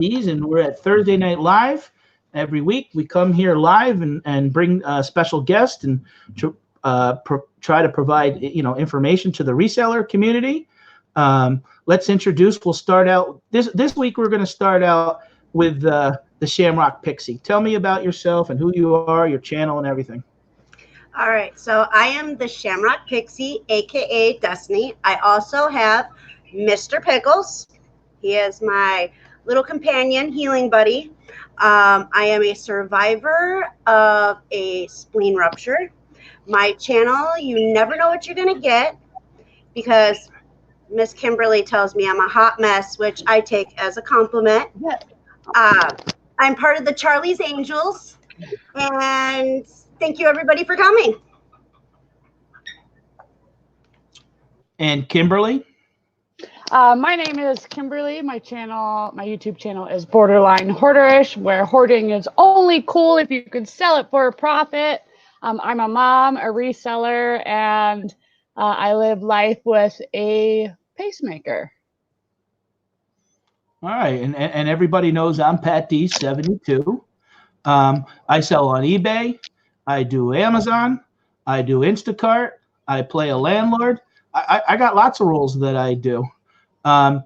Patdees, and we're at Thursday Night Live. Every week we come here live and bring a special guest and try to provide information to the reseller community. Let's introduce. We'll start out this week. We're going to start out with the Shamrock Pixie. Tell me about yourself and who you are, your channel, and everything. All right, so I am the Shamrock Pixie, aka Destinie. I also have Mr. Pickles. He is my little companion, healing buddy. I am a survivor of a spleen rupture. My channel, you never know what you're going to get because Miss Kimberly tells me I'm a hot mess, which I take as a compliment. I'm part of the Charlie's Angels, and thank you, everybody, for coming. And Kimberly? My name is Kimberly. My YouTube channel is Borderline Hoarderish, where hoarding is only cool if you can sell it for a profit. I'm a mom, a reseller, and I live life with a pacemaker. All right, and everybody knows I'm Patdees 72. I sell on eBay. I do Amazon. I do Instacart. I play a landlord. I got lots of roles that I do. And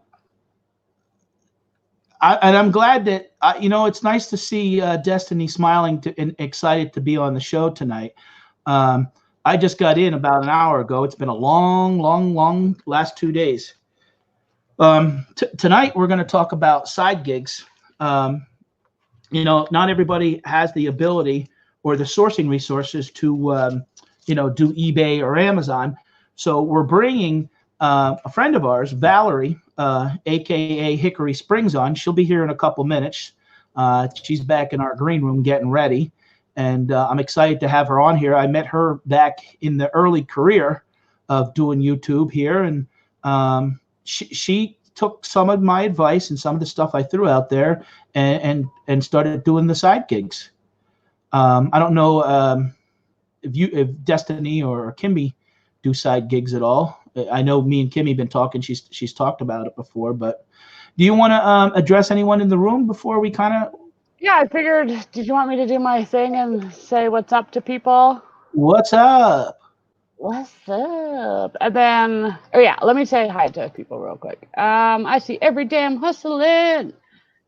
I'm glad that, it's nice to see Destinie smiling and excited to be on the show tonight. I just got in about an hour ago. It's been a long last 2 days. Tonight, we're going to talk about side gigs. Not everybody has the ability or the sourcing resources to, do eBay or Amazon. So we're bringing a friend of ours, Valerie, aka Hickory Springs, on. She'll be here in a couple minutes. She's back in our green room getting ready, and I'm excited to have her on here. I met her back in the early career of doing YouTube here, and she took some of my advice and some of the stuff I threw out there and started doing the side gigs. I don't know if Destinie or Kimmy do side gigs at all. I know me and Kimmy have been talking. She's talked about it before, but do you want to address anyone in the room before we kind of? Yeah, I figured. Did you want me to do my thing and say what's up to people? What's up? What's up? And then, let me say hi to people real quick. I see every damn hustling.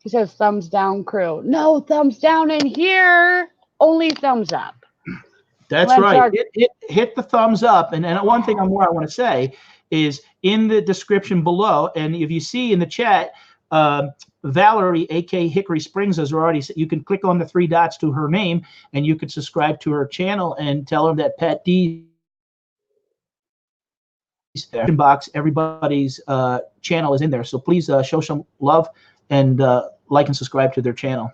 He says thumbs down, crew. No thumbs down in here. Only thumbs up. That's right. Hit the thumbs up. And one thing I want to say is in the description below, and if you see in the chat, Valerie, aka Hickory Springs, has already. You can click on the 3 dots to her name, and you can subscribe to her channel and tell her that Patdees there. Box, everybody's channel is in there. So please show some love and like and subscribe to their channel.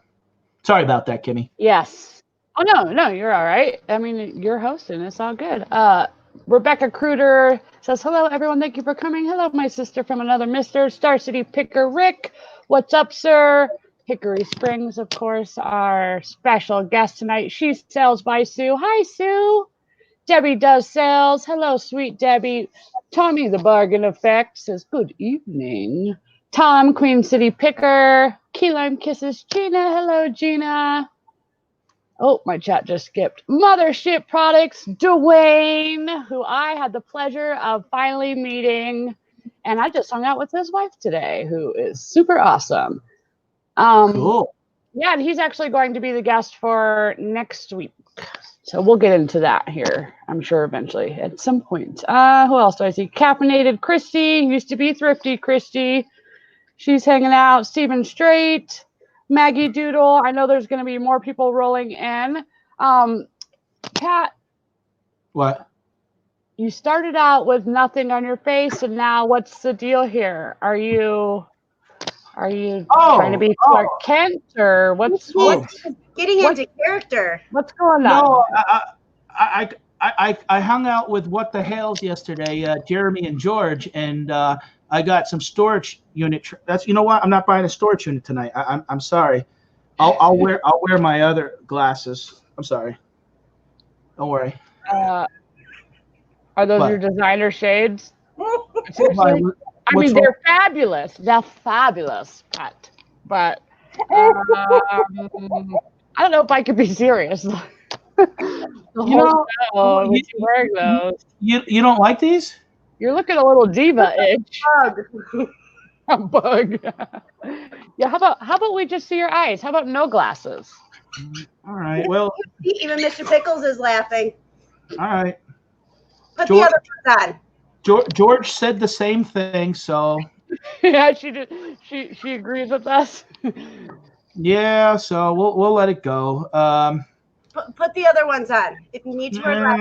Sorry about that, Kimmy. Yes. Oh, no, you're all right. I mean, you're hosting. It's all good. Rebecca Cruder says, hello, everyone. Thank you for coming. Hello, my sister from another Mr. Star City Picker Rick. What's up, sir? Hickory Springs, of course, our special guest tonight. She sells by Sue. Hi, Sue. Debbie does sales. Hello, sweet Debbie. Tommy the Bargain Effect says, good evening. Tom, Queen City Picker. Key Lime Kisses. Gina. Hello, Gina. Oh, my chat just skipped. Mothership Products, Dwayne, who I had the pleasure of finally meeting. And I just hung out with his wife today, who is super awesome. Cool. Yeah, and he's actually going to be the guest for next week. So we'll get into that here, I'm sure, eventually at some point. Who else do I see? Caffeinated Christy, used to be Thrifty Christy. She's hanging out. Stephen Strait. Maggie Doodle. I know there's going to be more people rolling in. Pat. What? You started out with nothing on your face, and now what's the deal here? Are you trying to be Clark Kent, or what's getting into character? What's going on? No, I hung out with What the Hales yesterday, Jeremy and George, and I got some storage unit. That's what, I'm not buying a storage unit tonight. I'm sorry. I'll wear my other glasses. I'm sorry. Don't worry. Are those your designer shades? Seriously? I mean, they're fabulous. They're fabulous, Pat. But I don't know if I could be serious. The You know, whole show with you wearing those. you don't like these? You're looking a little diva-ish. Bug. A bug. Yeah, how about we just see your eyes? How about no glasses? All right. Well, Even Mr. Pickles is laughing. all right. Put George- the other ones on. George said the same thing, so Yeah, she did. She agrees with us. yeah. So we'll let it go. Put the other ones on. If you need to wear glasses,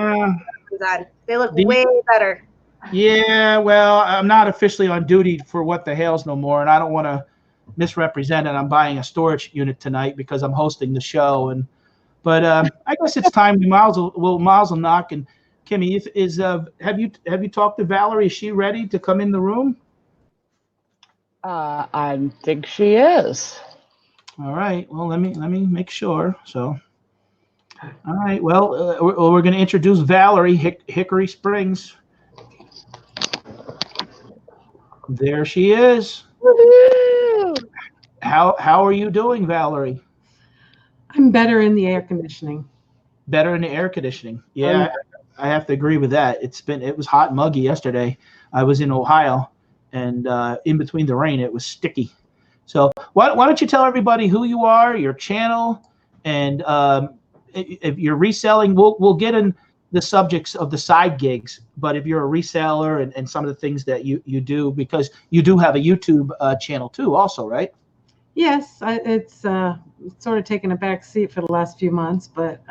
put the other ones on. They look way better. Yeah. Well, I'm not officially on duty for What the Hales no more, and I don't want to misrepresent it. I'm buying a storage unit tonight because I'm hosting the show, but I guess it's time Miles will knock. And Kimmy, have you talked to Valerie? Is she ready to come in the room? I think she is. All right. Well, let me make sure. So, all right. Well, we're going to introduce Valerie, Hickory Springs. There she is. Woohoo! How are you doing, Valerie? I'm better in the air conditioning. Better in the air conditioning. Yeah, I have to agree with that. It was hot and muggy yesterday. I was in Ohio, and in between the rain, it was sticky. So why don't you tell everybody who you are, your channel, and if you're reselling, we'll get in the subjects of the side gigs. But if you're a reseller and some of the things that you do, because you do have a YouTube channel too, also, right? Yes, it's sort of taken a back seat for the last few months, but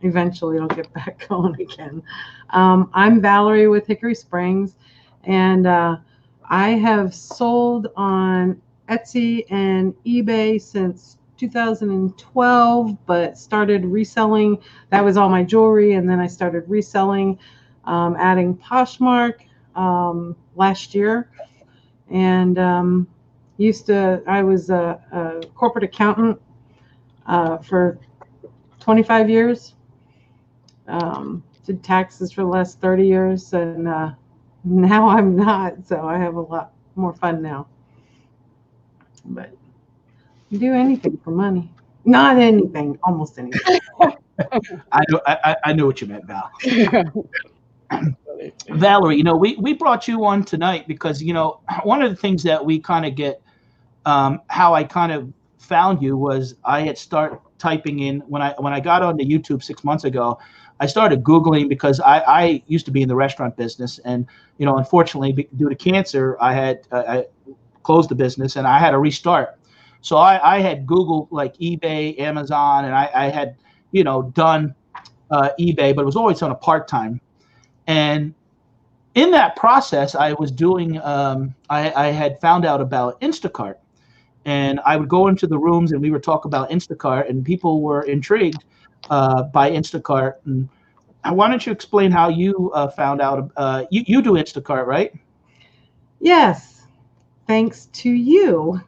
eventually it'll get back going again. I'm Valerie with Hickory Springs, and I have sold on Etsy and eBay since 2012, but started reselling. That was all my jewelry, and then I started reselling, adding Poshmark last year, and I was a corporate accountant for 25 years. Did taxes for the last 30 years, and now I'm not, so I have a lot more fun now. But do anything for money. Not anything, almost anything. I know what you meant, Val. Valerie, we brought you on tonight because, one of the things that we kind of get, how I kind of found you was I had started typing in when I got onto YouTube 6 months ago. I started Googling because I used to be in the restaurant business, and unfortunately due to cancer, I closed the business and I had to restart. So I had Googled like eBay, Amazon, and I had done eBay, but it was always on a part-time. And in that process, I was doing I had found out about Instacart. And I would go into the rooms and we would talk about Instacart, and people were intrigued by Instacart. And why don't you explain how you found out? You do Instacart, right? Yes, thanks to you.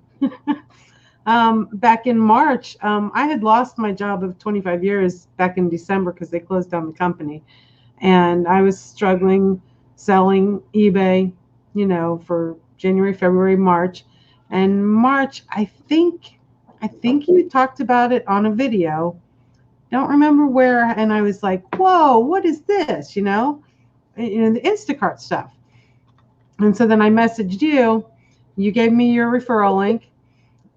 Back in March, I had lost my job of 25 years back in December because they closed down the company. And I was struggling selling eBay, for January, February, March. And March, I think you talked about it on a video. Don't remember where. And I was like, whoa, what is this? The Instacart stuff. And so then I messaged you. You gave me your referral link.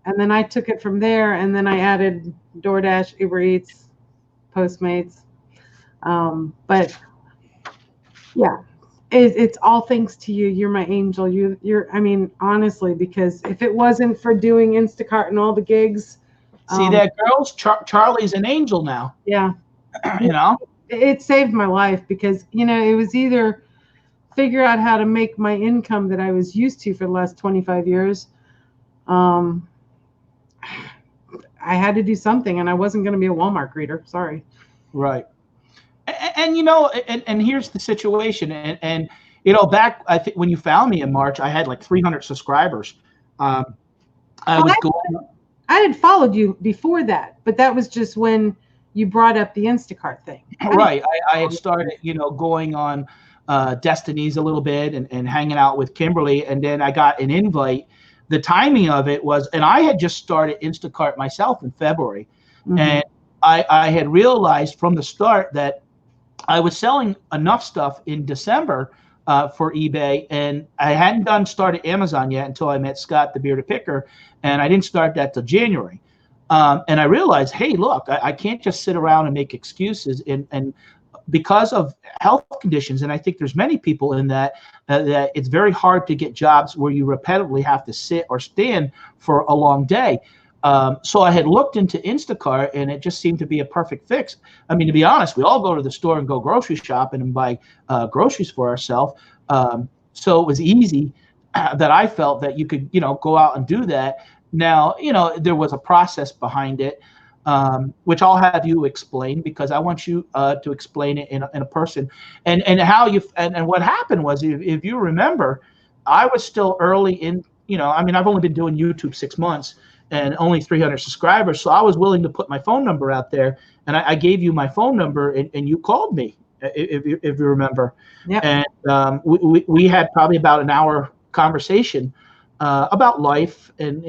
And then I took it from there. And then I added DoorDash, Uber Eats, Postmates. But yeah. It's all thanks to you. You're my angel. You're honestly, because if it wasn't for doing Instacart and all the gigs. See that, girls? Charlie's an angel now. Yeah. It saved my life because, it was either figure out how to make my income that I was used to for the last 25 years. I had to do something, and I wasn't going to be a Walmart greeter. Sorry. Right. And here's the situation. And back, I think when you found me in March, I had like 300 subscribers. I had followed you before that, but that was just when you brought up the Instacart thing. Right. I had started, going on Destinie's a little bit and hanging out with Kimberly. And then I got an invite the timing of it was, and I had just started Instacart myself in February, and I had realized from the start that I was selling enough stuff in December for eBay, and I hadn't started Amazon yet until I met Scott, the bearded picker, and I didn't start that till January. And I realized, hey, look, I can't just sit around and make excuses, and because of health conditions, and I think there's many people in that it's very hard to get jobs where you repetitively have to sit or stand for a long day. So I had looked into Instacart, and it just seemed to be a perfect fix. I mean, to be honest, we all go to the store and go grocery shopping and buy groceries for ourselves. So it was easy that I felt that you could, go out and do that. Now, there was a process behind it, which I'll have you explain, because I want you to explain it in a person. And how you and what happened was, if you remember, I was still early in, I've only been doing YouTube 6 months and only 300 subscribers. So I was willing to put my phone number out there, and I gave you my phone number, and you called me, if you remember. Yeah. And we had probably about an hour conversation about life and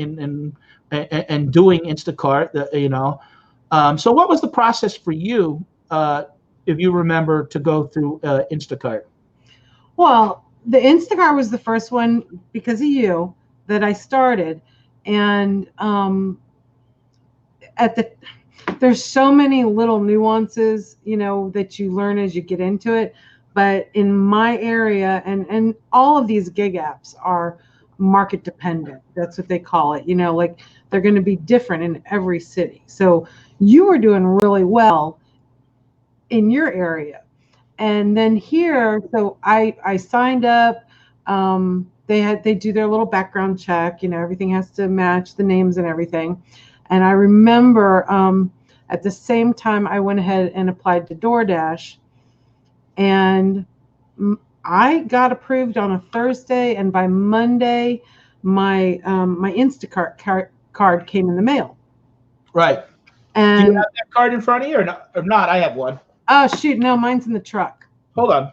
doing Instacart, So what was the process for you, if you remember, to go through Instacart? Well, the Instacart was the first one because of you that I started. And there's so many little nuances, that you learn as you get into it. But in my area, and all of these gig apps are market dependent. That's what they call it. Like they're going to be different in every city. So you were doing really well in your area. And then here, so I signed up. They do their little background check, everything has to match the names and everything. And I remember at the same time I went ahead and applied to DoorDash, and I got approved on a Thursday, and by Monday my Instacart card came in the mail. Right. And do you have that card in front of you or not? I have one. Oh shoot, no, mine's in the truck. Hold on.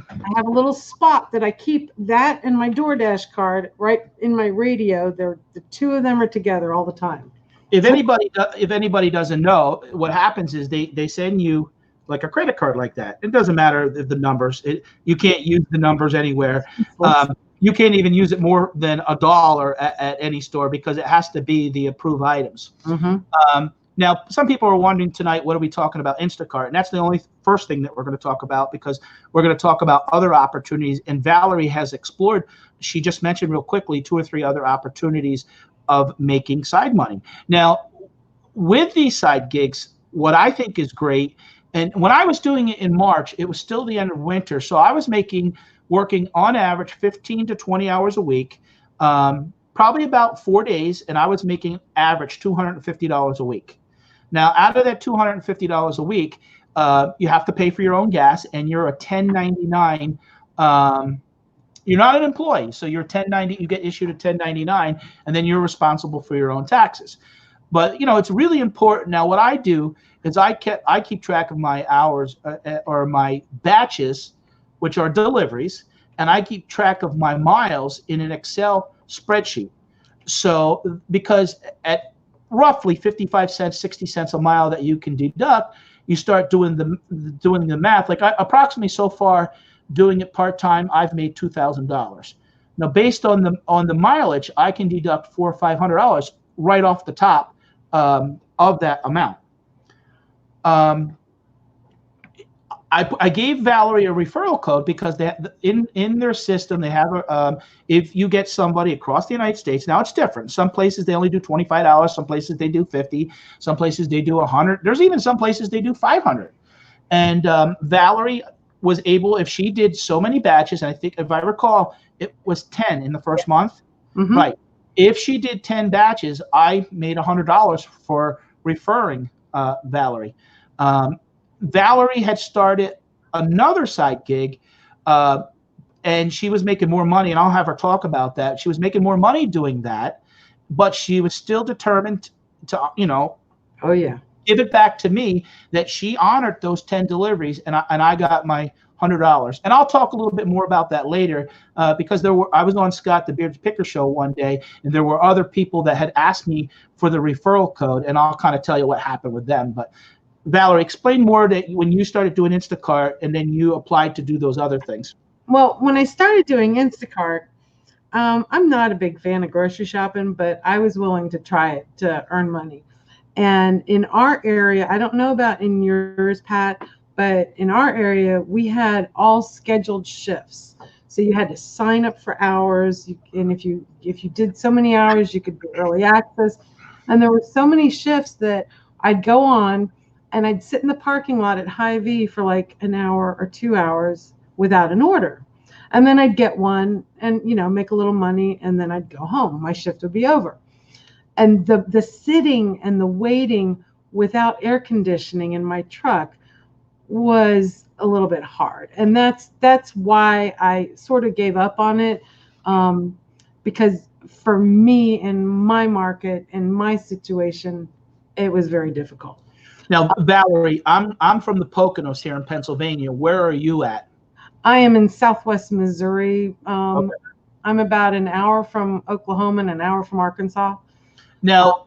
I have a little spot that I keep that and my DoorDash card right in my radio. The two of them are together all the time. If anybody doesn't know, what happens is they send you like a credit card like that. It doesn't matter the numbers. You can't use the numbers anywhere. You can't even use it more than $1 at any store, because it has to be the approved items. Now, some people are wondering tonight, what are we talking about Instacart? And that's the only first thing that we're going to talk about, because we're going to talk about other opportunities. And Valerie has explored, she just mentioned real quickly, 2 or 3 other opportunities of making side money. Now, with these side gigs, what I think is great, and when I was doing it in March, it was still the end of winter. So I was working on average 15 to 20 hours a week, probably about 4 days, and I was making average $250 a week. Now, out of that $250 a week, you have to pay for your own gas, and you're a 1099. You're not an employee, so you're 1090. You get issued a 1099, and then you're responsible for your own taxes. But it's really important. Now, what I do is I keep track of my hours or my batches, which are deliveries, and I keep track of my miles in an Excel spreadsheet. So because at roughly 55 cents, 60 cents a mile that you can deduct, you start doing the math. Like approximately so far, doing it part-time, I've made $2,000. Now, based on the mileage, I can deduct $400 or $500 right off the top of that amount. I gave Valerie a referral code because they in their system they have if you get somebody across the United States. Now it's different. Some places they only do $25. Some places they do $50. Some places they do $100. There's even some places they do $500. And Valerie was able, if she did so many batches, and I think if I recall, it was 10 in the first month. Mm-hmm. Right. If she did 10 batches, I made $100 for referring Valerie. Valerie had started another side gig, and she was making more money, and I'll have her talk about that. She was making more money doing that, but she was still determined to, give it back to me, that she honored those 10 deliveries, and I got my $100. And I'll talk a little bit more about that later because I was on Scott the Bearded Picker show one day, and there were other people that had asked me for the referral code, and I'll kind of tell you what happened with them. But Valerie, explain more that when you started doing Instacart and then you applied to do those other things. Well, when I started doing Instacart, I'm not a big fan of grocery shopping, but I was willing to try it to earn money. And in our area, I don't know about in yours, Pat, but in our area, we had all scheduled shifts. So you had to sign up for hours, and if you did so many hours, you could get early access. And there were so many shifts that I'd go on, and I'd sit in the parking lot at Hy-Vee for like an hour or 2 hours without an order. And then I'd get one and, make a little money, and then I'd go home. My shift would be over. And the sitting and the waiting without air conditioning in my truck was a little bit hard. And that's why I sort of gave up on it, because for me in my market, in my situation, it was very difficult. Now, Valerie, I'm from the Poconos here in Pennsylvania. Where are you at? I am in Southwest Missouri. Okay. I'm about an hour from Oklahoma and an hour from Arkansas. Now,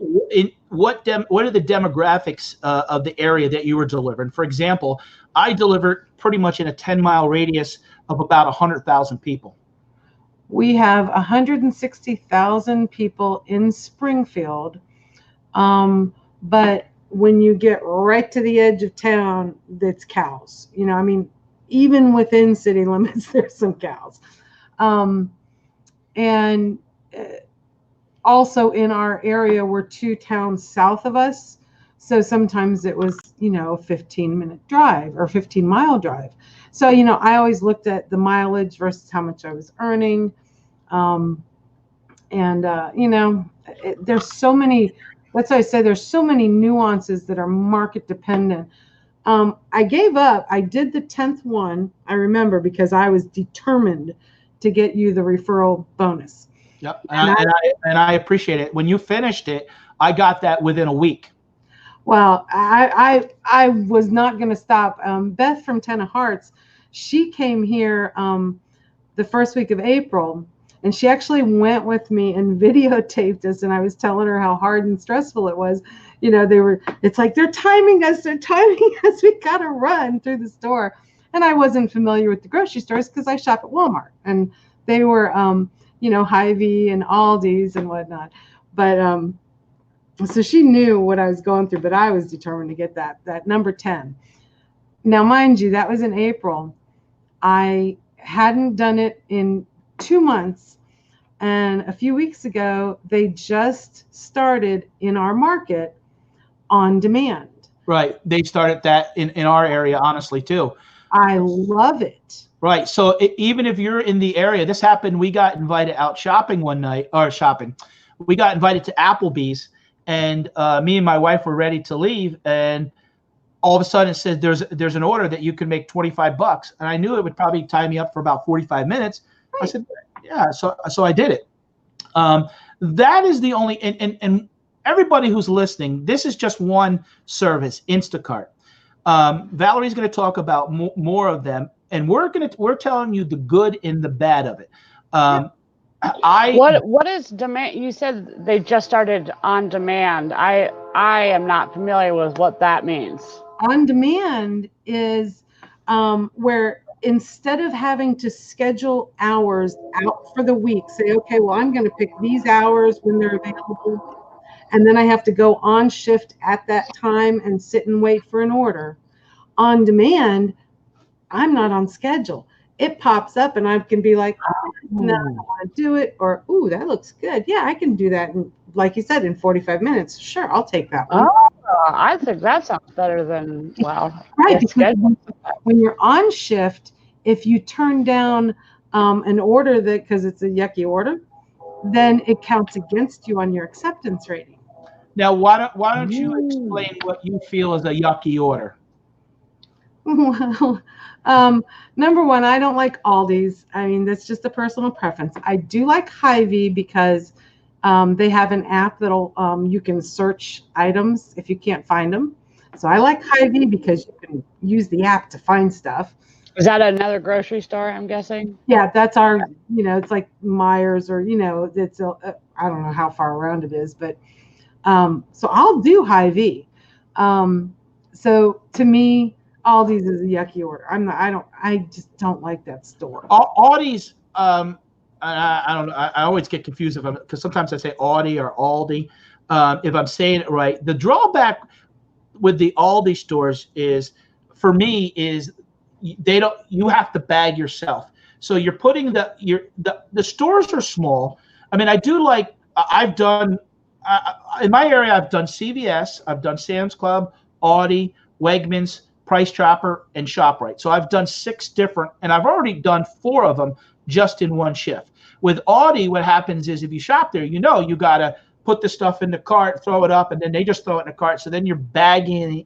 what are the demographics of the area that you were delivering? For example, I delivered pretty much in a 10-mile radius of about 100,000 people. We have 160,000 people in Springfield, but when you get right to the edge of town, it's cows. Even within city limits, there's some cows. And also in our area, we're 2 towns south of us. So sometimes it was, a 15-minute drive or 15-mile drive. So, I always looked at the mileage versus how much I was earning. There's so many, that's why I say there's so many nuances that are market dependent. I gave up. I did the 10th one, I remember, because I was determined to get you the referral bonus. Yep, and I appreciate it. When you finished it, I got that within a week. Well, I was not going to stop. Beth from Ten of Hearts, she came here the first week of April, and she actually went with me and videotaped us, and I was telling her how hard and stressful it was. It's like, they're timing us, we got to run through the store. And I wasn't familiar with the grocery stores because I shop at Walmart, and they were, Hy-Vee and Aldi's and whatnot. But so she knew what I was going through, but I was determined to get that number 10. Now, mind you, that was in April. I hadn't done it in 2 months. And a few weeks ago, they just started in our market on demand. Right. They started that in our area, honestly, too. I love it. Right. So even if you're in the area, this happened. We got invited out shopping one night, we got invited to Applebee's, and me and my wife were ready to leave. And all of a sudden it said there's an order that you can make $25. And I knew it would probably tie me up for about 45 minutes. Right. I said, yeah. So I did it. That is the only, and everybody who's listening, this is just one service, Instacart. Valerie's going to talk about more of them, and we're telling you the good and the bad of it. What is demand? You said they just started on demand. I am not familiar with what that means. On demand is where instead of having to schedule hours out for the week, say, okay, well, I'm going to pick these hours when they're available, and then I have to go on shift at that time and sit and wait for an order. On demand, I'm not on schedule. It pops up and I can be like, oh, no, I don't want to do it. Or, ooh, that looks good. Yeah, I can do that. And like you said, in 45 minutes. Sure, I'll take that one. Oh, I think that sounds better than, well. Right, because when you're on shift, if you turn down an order because it's a yucky order, then it counts against you on your acceptance rating. Now, why don't you explain what you feel is a yucky order? Well, number one, I don't like Aldi's. I mean, that's just a personal preference. I do like Hy-Vee because they have an app that'll you can search items if you can't find them. So I like Hy-Vee because you can use the app to find stuff. Is that another grocery store, I'm guessing? Yeah, that's our, it's like Myers or, it's I don't know how far around it is, but so I'll do Hy-Vee. So to me, Aldi's is a yucky order. I just don't like that store. Aldi's, I don't know. I always get confused because sometimes I say Audi or Aldi. If I'm saying it right, the drawback with the Aldi stores is, for me, is you have to bag yourself. So you're putting the stores are small. I mean, I do like, I've done, in my area, I've done CVS, I've done Sam's Club, Aldi, Wegmans, Price Chopper, and ShopRite. So I've done 6 different, and I've already done 4 of them just in one shift. With Aldi, what happens is if you shop there, you got to put the stuff in the cart, throw it up, and then they just throw it in the cart. So then you're bagging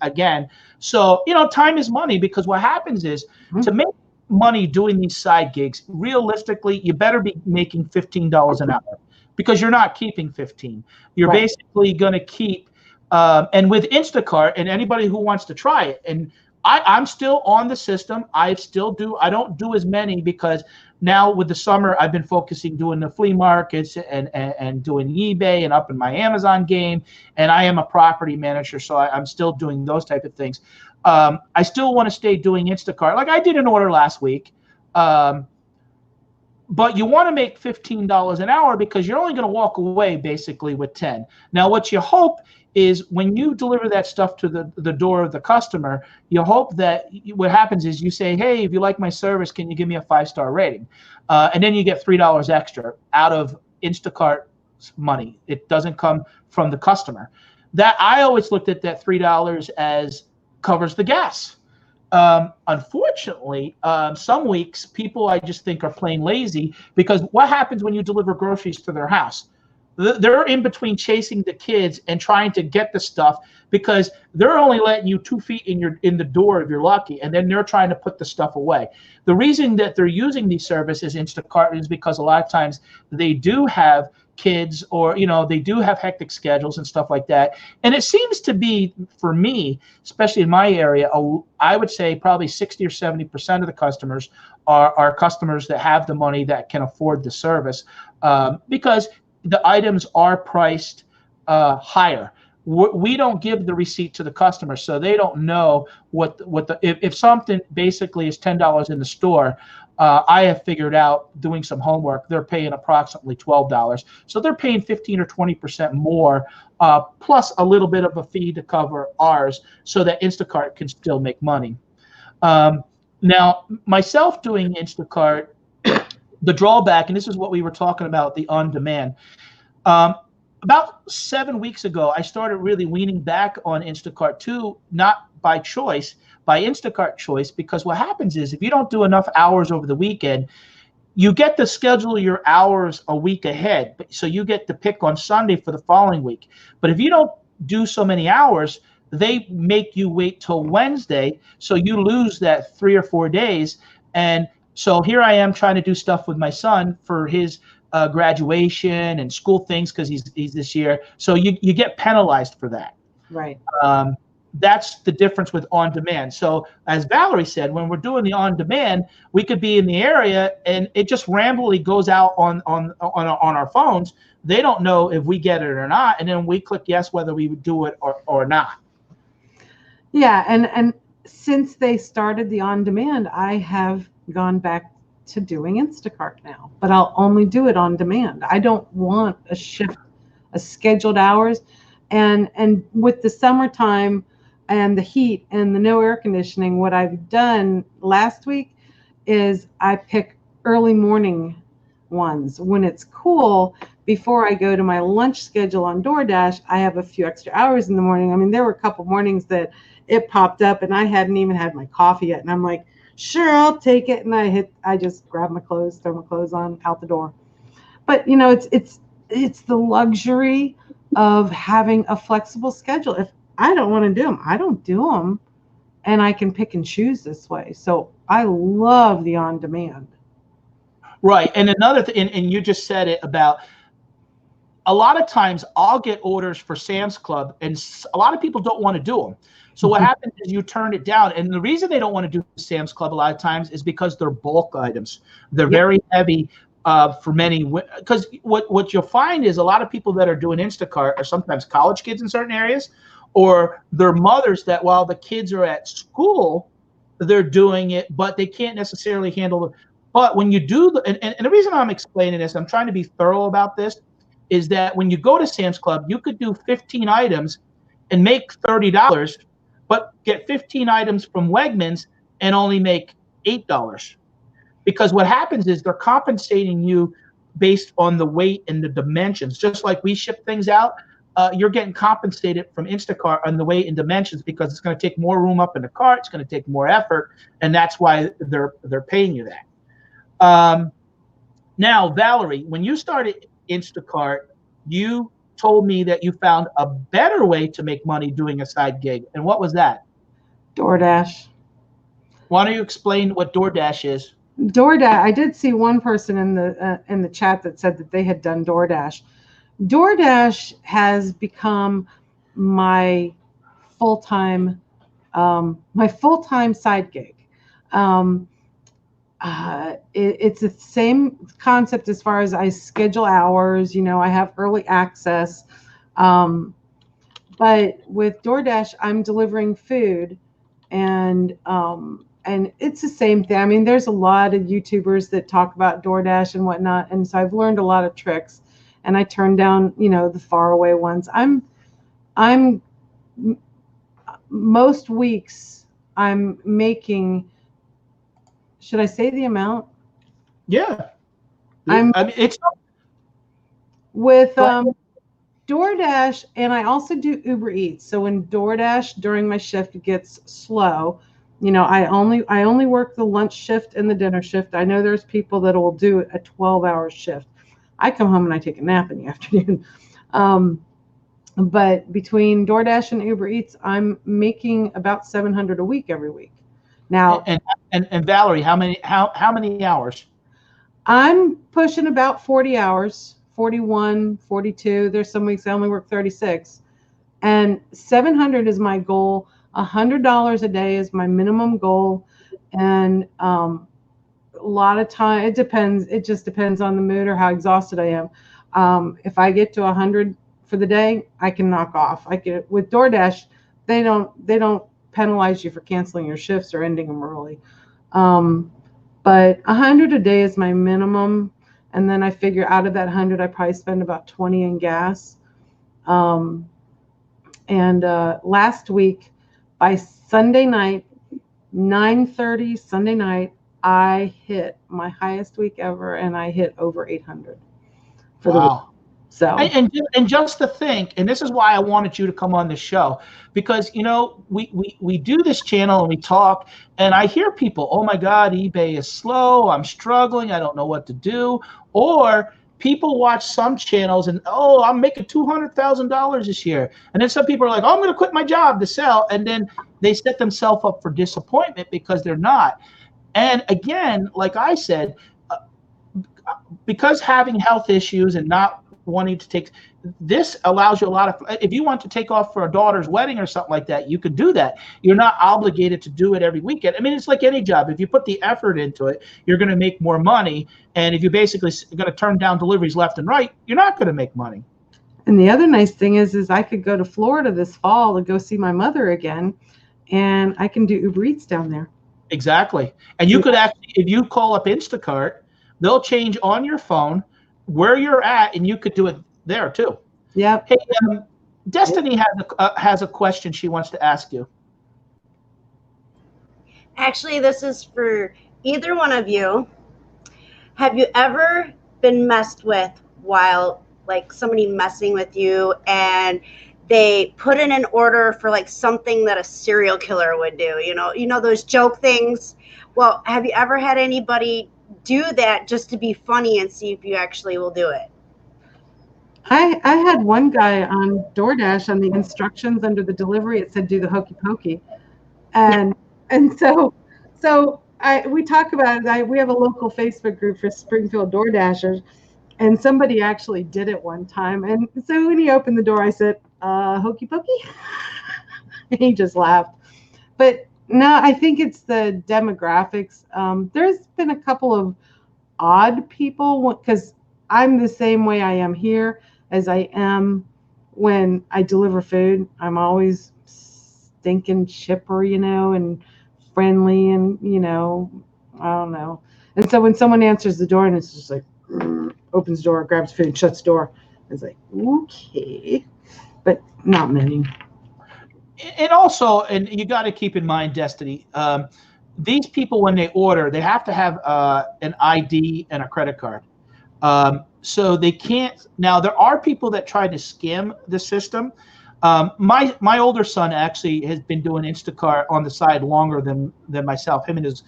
again. So, time is money, because what happens is to make money doing these side gigs, realistically, you better be making $15 an hour, because you're not keeping 15. You're basically going to keep, and with Instacart, and anybody who wants to try it, and I'm still on the system. I don't do as many, because now with the summer, I've been focusing doing the flea markets and doing eBay and up in my Amazon game. And I am a property manager, so I'm still doing those type of things. I still want to stay doing Instacart. Like I did an order last week. But you want to make $15 an hour, because you're only going to walk away basically with 10. Now, what you hope is when you deliver that stuff to the door of the customer, you hope that what happens is you say, hey, if you like my service, can you give me a 5-star rating? And then you get $3 extra out of Instacart's money. It doesn't come from the customer. That I always looked at that $3 as covers the gas. Unfortunately, some weeks people I just think are plain lazy, because what happens when you deliver groceries to their house? They're in between chasing the kids and trying to get the stuff, because they're only letting you 2 feet in the door if you're lucky, and then they're trying to put the stuff away. The reason that they're using these services, Instacart, is because a lot of times they do have kids, or they do have hectic schedules and stuff like that. And it seems to be, for me, especially in my area, I would say probably 60 or 70% of the customers are customers that have the money, that can afford the service, because the items are priced higher. We don't give the receipt to the customer, so they don't know if something basically is $10 in the store. I have figured out, doing some homework, they're paying approximately $12. So they're paying 15 or 20% more, plus a little bit of a fee to cover ours, so that Instacart can still make money. Now, myself doing Instacart, the drawback, and this is what we were talking about, the on-demand. About 7 weeks ago, I started really weaning back on Instacart too, not by choice, by Instacart choice, because what happens is if you don't do enough hours over the weekend, you get to schedule your hours a week ahead. So you get to pick on Sunday for the following week. But if you don't do so many hours, they make you wait till Wednesday. So you lose that 3 or 4 days. And so here I am trying to do stuff with my son for his graduation and school things, because he's this year. So you get penalized for that. Right. That's the difference with on demand. So as Valerie said, when we're doing the on demand, we could be in the area and it just randomly goes out on our phones. They don't know if we get it or not, and then we click yes whether we would do it or not. Yeah, and since they started the on demand, I have gone back to doing Instacart now, but I'll only do it on demand. I don't want a shift, a scheduled hours. And with the summertime and the heat and the no air conditioning, what I've done last week is I pick early morning ones when it's cool. Before I go to my lunch schedule on DoorDash, I have a few extra hours in the morning. I mean, there were a couple mornings that it popped up and I hadn't even had my coffee yet. And I'm like, sure, I'll take it. And I just grab my clothes, throw my clothes on, out the door. But it's the luxury of having a flexible schedule. If I don't want to do them, I don't do them, and I can pick and choose this way. So I love the on demand. Right. And another thing, and you just said it about, a lot of times I'll get orders for Sam's Club, and a lot of people don't want to do them. So what happens is you turn it down. And the reason they don't want to do Sam's Club a lot of times is because they're bulk items. They're very heavy for many. Because what you'll find is a lot of people that are doing Instacart are sometimes college kids in certain areas, or they're mothers that while the kids are at school, they're doing it, but they can't necessarily handle it. But when you do, and the reason I'm explaining this, I'm trying to be thorough about this, is that when you go to Sam's Club, you could do 15 items and make $30, but get 15 items from Wegmans and only make $8. Because what happens is they're compensating you based on the weight and the dimensions. Just like we ship things out, you're getting compensated from Instacart on the weight and dimensions because it's going to take more room up in the cart, it's going to take more effort, and that's why they're paying you that. Now, Valerie, when you started Instacart, you told me that you found a better way to make money doing a side gig. And what was that? DoorDash. Why don't you explain what DoorDash is? DoorDash. I did see one person in the chat that said that they had done DoorDash. DoorDash has become my full-time side gig. It's the same concept as far as I schedule hours. You know, I have early access. But with DoorDash, I'm delivering food, and it's the same thing. I mean, there's a lot of YouTubers that talk about DoorDash and whatnot, and so I've learned a lot of tricks. And I turn down, you know, the faraway ones. I'm most weeks I'm making. Should I say the amount? Yeah. I mean, it's with DoorDash, and I also do Uber Eats. So when DoorDash during my shift gets slow, you know, I only work the lunch shift and the dinner shift. I know there's people that will do a 12-hour shift. I come home and I take a nap in the afternoon. But between DoorDash and Uber Eats, I'm making about $700 a week every week. Now, and Valerie, how many hours? I'm pushing about 40 hours, 41, 42. There's some weeks I only work 36. And 700 is my goal. $100 a day is my minimum goal. And a lot of time, it depends. It just depends on the mood or how exhausted I am. If I get to 100 for the day, I can knock off. With DoorDash, they don't penalize you for canceling your shifts or ending them early. But 100 a day is my minimum. And then I figure out of that 100, I probably spend about 20 in gas. And last week, by Sunday night, 9:30 Sunday night, I hit my highest week ever, and I hit over 800 for the week. So and just to think, and this is why I wanted you to come on the show, because you know we do this channel and we talk, and I hear people, oh my God, eBay is slow, I'm struggling, I don't know what to do, or people watch some channels and oh, I'm making $200,000 this year, and then some people are like, oh, I'm going to quit my job to sell, and then they set themselves up for disappointment because they're not. And again, like I said, because having health issues and not wanting to take this allows you a lot of, if you want to take off for a daughter's wedding or something like that, you could do that. You're not obligated to do it every weekend. I mean, it's like any job. If you put the effort into it, you're going to make more money. And if you basically going to turn down deliveries left and right, you're not going to make money. And the other nice thing is I could go to Florida this fall to go see my mother again, and I can do Uber Eats down there. Exactly. And you could actually, if you call up Instacart, they'll change on your phone where you're at, and you could do it there too. Yeah. Hey, Destiny has a question she wants to ask you. Actually, this is for either one of you. Have you ever been messed with while like somebody messing with you and they put in an order for like something that a serial killer would do? You know those joke things. Well, have you ever had anybody do that just to be funny and see if you actually will do it? I had one guy on DoorDash, on the instructions under the delivery, it said do the hokey pokey, and so we talk about it. We have a local Facebook group for Springfield DoorDashers, And somebody actually did it one time. And so when he opened the door, I said, hokey pokey. He just laughed. But no, I think it's the demographics. There's been a couple of odd people, because I'm the same way I am here as I am when I deliver food. I'm always stinking chipper, and friendly, and I don't know. And so when someone answers the door and it's just like, opens the door, grabs food, shuts the door, it's like, okay, but not many. And also, and you got to keep in mind, Destiny, these people, when they order, they have to have an ID and a credit card. So they can't. Now, there are people that try to skim the system. My older son actually has been doing Instacart on the side longer than myself. Him and his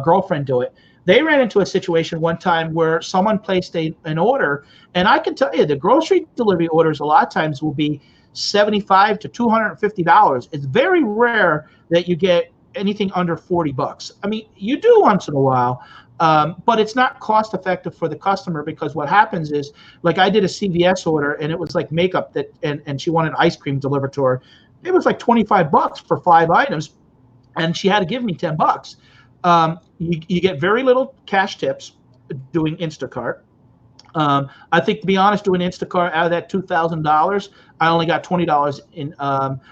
girlfriend do it. They ran into a situation one time where someone placed an order, and I can tell you the grocery delivery orders a lot of times will be $75 to $250. It's very rare that you get anything under $40. I mean, you do once in a while, but it's not cost effective for the customer, because what happens is, like, I did a CVS order and it was like makeup and she wanted ice cream delivered to her. It was like $25 for 5 items, and she had to give me $10. You get very little cash tips doing Instacart. I think, to be honest, doing Instacart, out of that $2,000, I only got $20 in.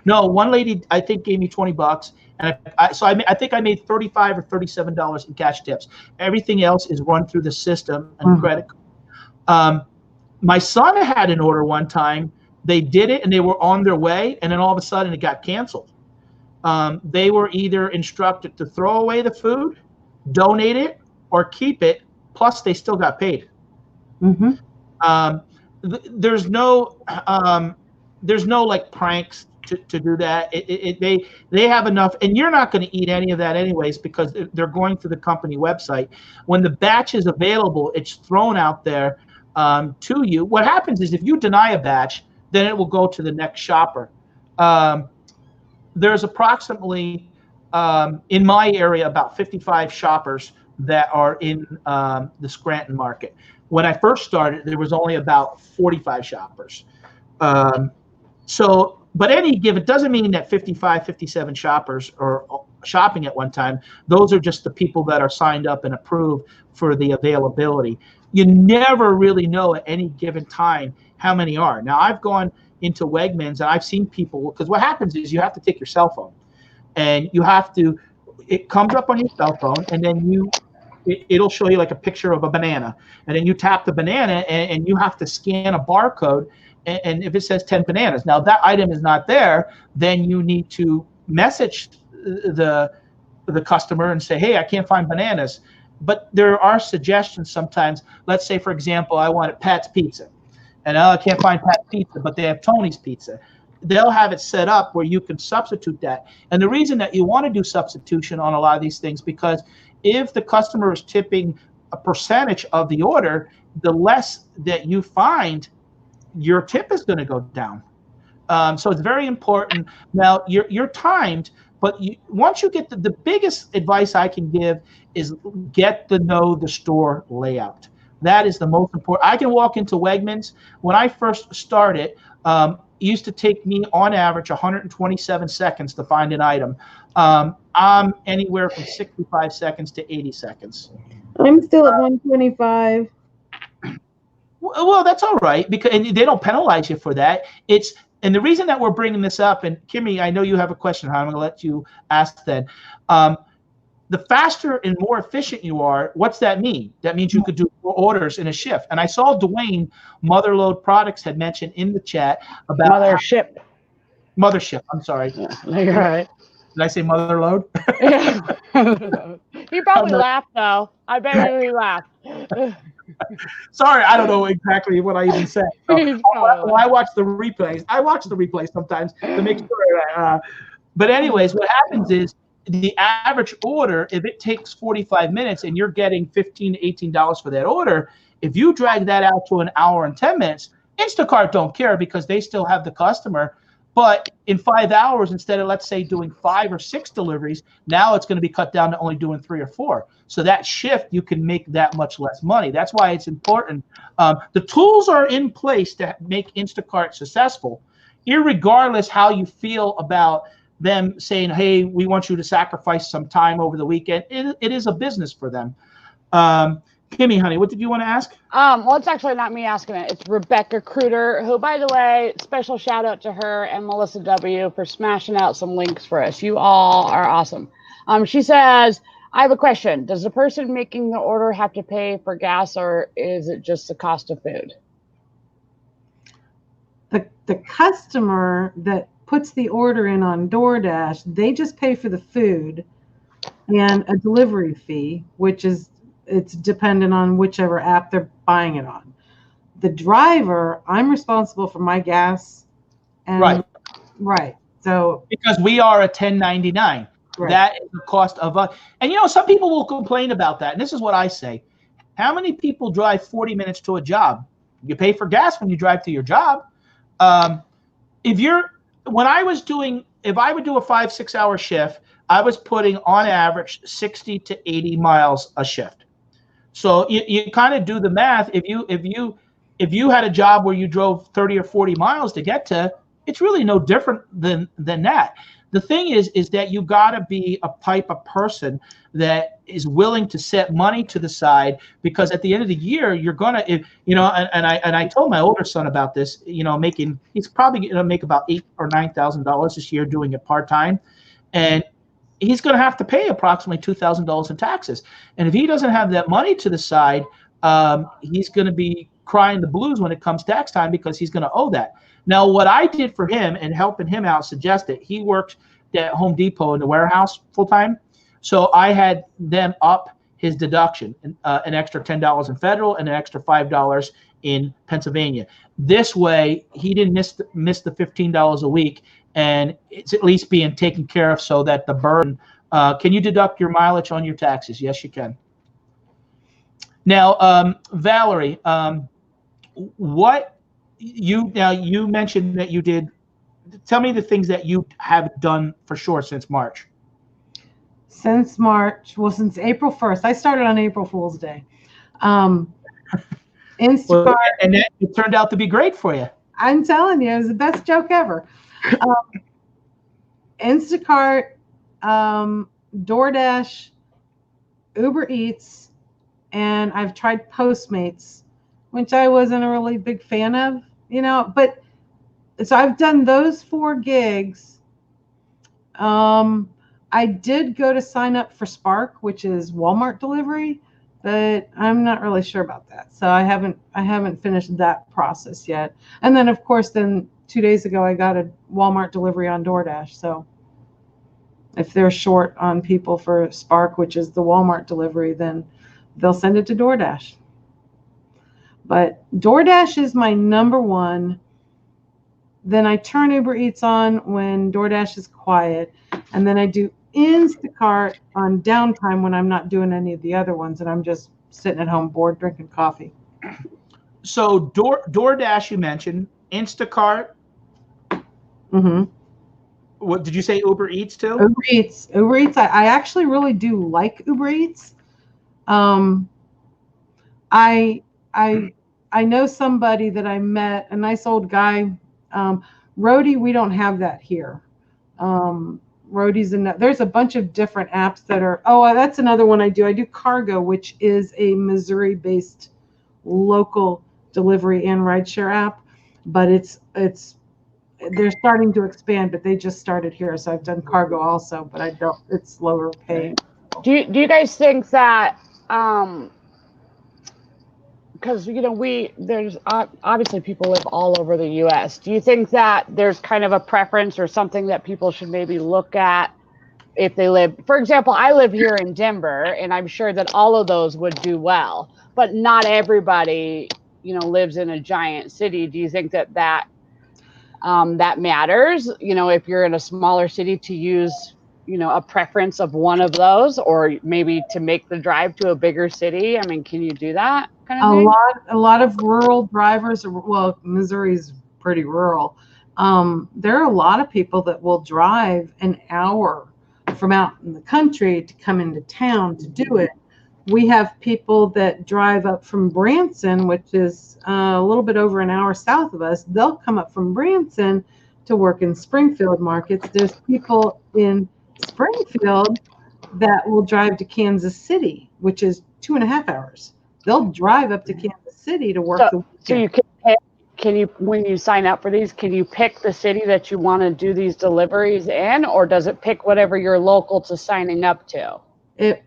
No, one lady I think gave me $20, and I think I made $35 or $37 in cash tips. Everything else is run through the system and credit. My son had an order one time. They did it and they were on their way, and then all of a sudden it got canceled. They were either instructed to throw away the food, donate it, or keep it. Plus, they still got paid. There's no like pranks to do that. They have enough, and you're not going to eat any of that anyways, because they're going to the company website. When the batch is available, it's thrown out there to you. What happens is, if you deny a batch, then it will go to the next shopper. There's approximately in my area about 55 shoppers that are in the Scranton market. When I first started, there was only about 45 shoppers. But it doesn't mean that 55, 57 shoppers are shopping at one time. Those are just the people that are signed up and approved for the availability. You never really know at any given time how many are. Now, I've gone into Wegmans and I've seen people, because what happens is you have to take your cell phone and it comes up on your cell phone, and then it'll show you like a picture of a banana, and then you tap the banana and you have to scan a barcode. And if it says 10 bananas, now that item is not there, then you need to message the customer and say, hey, I can't find bananas. But there are suggestions sometimes. Let's say, for example, I wanted Pat's Pizza, and I can't find Pat's Pizza, but they have Tony's Pizza. They'll have it set up where you can substitute that. And the reason that you want to do substitution on a lot of these things, because if the customer is tipping a percentage of the order, the less that you find, your tip is going to go down. So it's very important. Now, you're timed, but once you get the biggest advice I can give is get to know the store layout. That is the most important. I can walk into Wegmans. When I first started, it used to take me on average 127 seconds to find an item. I'm anywhere from 65 seconds to 80 seconds. I'm still at 125. Well, that's all right, because and they don't penalize you for that. And the reason that we're bringing this up, and Kimmy, I know you have a question. I'm going to let you ask then. The faster and more efficient you are, what's that mean? That means you could do more orders in a shift. And I saw Dwayne, Motherload Products, had mentioned in the chat about Mothership. I'm sorry. Yeah, no, you're right. Did I say Motherload? Yeah. He probably laughed though. I bet he laughed. Sorry, I don't know exactly what I even said. So, when I watch the replays, sometimes to make sure. But anyways, what happens is the average order, if it takes 45 minutes and you're getting $15 to $18 for that order, if you drag that out to an hour and 10 minutes, Instacart don't care because they still have the customer. But in 5 hours, instead of, let's say, doing 5 or 6 deliveries, now it's going to be cut down to only doing 3 or 4. So that shift, you can make that much less money. That's why it's important. The tools are in place to make Instacart successful, irregardless how you feel about them saying, hey, we want you to sacrifice some time over the weekend. It is a business for them. Kimmy, honey, what did you want to ask? Well, it's actually not me asking it. It's Rebecca Kruder, who, by the way, special shout out to her and Melissa W. for smashing out some links for us. You all are awesome. She says, I have a question. Does the person making the order have to pay for gas, or is it just the cost of food? The customer that puts the order in on DoorDash, they just pay for the food and a delivery fee, which is, it's dependent on whichever app they're buying it on. The driver, I'm responsible for my gas. And, right. So because we are a 1099, that is the cost of us. And some people will complain about that. And this is what I say: how many people drive 40 minutes to a job? You pay for gas when you drive to your job. If I would do a 5-6 hour shift, I was putting on average 60 to 80 miles a shift. So you kind of do the math. If you had a job where you drove 30 or 40 miles to get to, it's really no different than that. The thing is that you got to be a type of person that is willing to set money to the side, because at the end of the year, you're gonna, and I told my older son about this. He's probably gonna make about $8,000 or $9,000 this year doing it part time, and he's going to have to pay approximately $2,000 in taxes. And if he doesn't have that money to the side, he's going to be crying the blues when it comes tax time, because he's going to owe that. Now, what I did for him and helping him out, suggested he worked at Home Depot in the warehouse full time. So I had them up his deduction, an extra $10 in federal and an extra $5 in Pennsylvania. This way, he didn't miss the $15 a week, and it's at least being taken care of, so that the burden. Can you deduct your mileage on your taxes? Yes, you can. Now, Valerie, you mentioned that you did. Tell me the things that you have done for sure since March. Since March, well, since April 1st. I started on April Fool's Day. Instacart, and it turned out to be great for you. I'm telling you, it was the best joke ever. Instacart, DoorDash, Uber Eats, and I've tried Postmates, which I wasn't a really big fan of, but so I've done those 4 gigs. I did go to sign up for Spark, which is Walmart delivery, but I'm not really sure about that. So I haven't finished that process yet. And then, of course, 2 days ago, I got a Walmart delivery on DoorDash. So if they're short on people for Spark, which is the Walmart delivery, then they'll send it to DoorDash. But DoorDash is my number one. Then I turn Uber Eats on when DoorDash is quiet. And then I do Instacart on downtime when I'm not doing any of the other ones and I'm just sitting at home bored drinking coffee. So DoorDash you mentioned, Instacart. Mm-hmm. What did you say? Uber Eats too? Uber Eats. I actually really do like Uber Eats. I know somebody that I met, a nice old guy. Roadie, we don't have that here. Roadie's there's a bunch of different apps that are. Oh, that's another one I do. I do Cargo, which is a Missouri-based local delivery and rideshare app, but they're starting to expand, but they just started here, so I've done Cargo also, but it's lower pay. Do you guys think that because there's obviously people live all over the U.S. Do you think that there's kind of a preference or something that people should maybe look at if they live? For example, I live here in Denver, and I'm sure that all of those would do well, but not everybody, lives in a giant city. Do you think that matters? If you're in a smaller city, to use a preference of one of those, or maybe to make the drive to a bigger city? I mean, can you do that kind of thing? A lot of rural drivers. Well, Missouri's pretty rural. There are a lot of people that will drive an hour from out in the country to come into town to do it. We have people that drive up from Branson, which is a little bit over an hour south of us. They'll come up from Branson to work in Springfield markets. There's people in Springfield that will drive to Kansas City, which is 2.5 hours. They'll drive up to Kansas City to work the weekend. So you can you, when you sign up for these, can you pick the city that you want to do these deliveries in, or does it pick whatever you're local to signing up to? It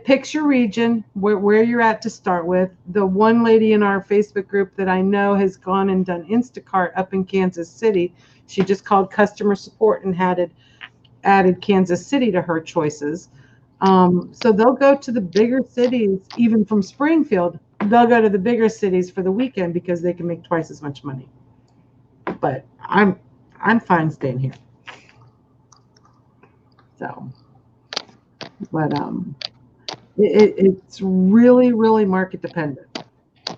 picks your region, where you're at to start with. The one lady in our Facebook group that I know has gone and done Instacart up in Kansas City. She just called customer support and added Kansas City to her choices. So they'll go to the bigger cities, even from Springfield. They'll go to the bigger cities for the weekend because they can make twice as much money. But I'm fine staying here. So, but it's really, really market dependent.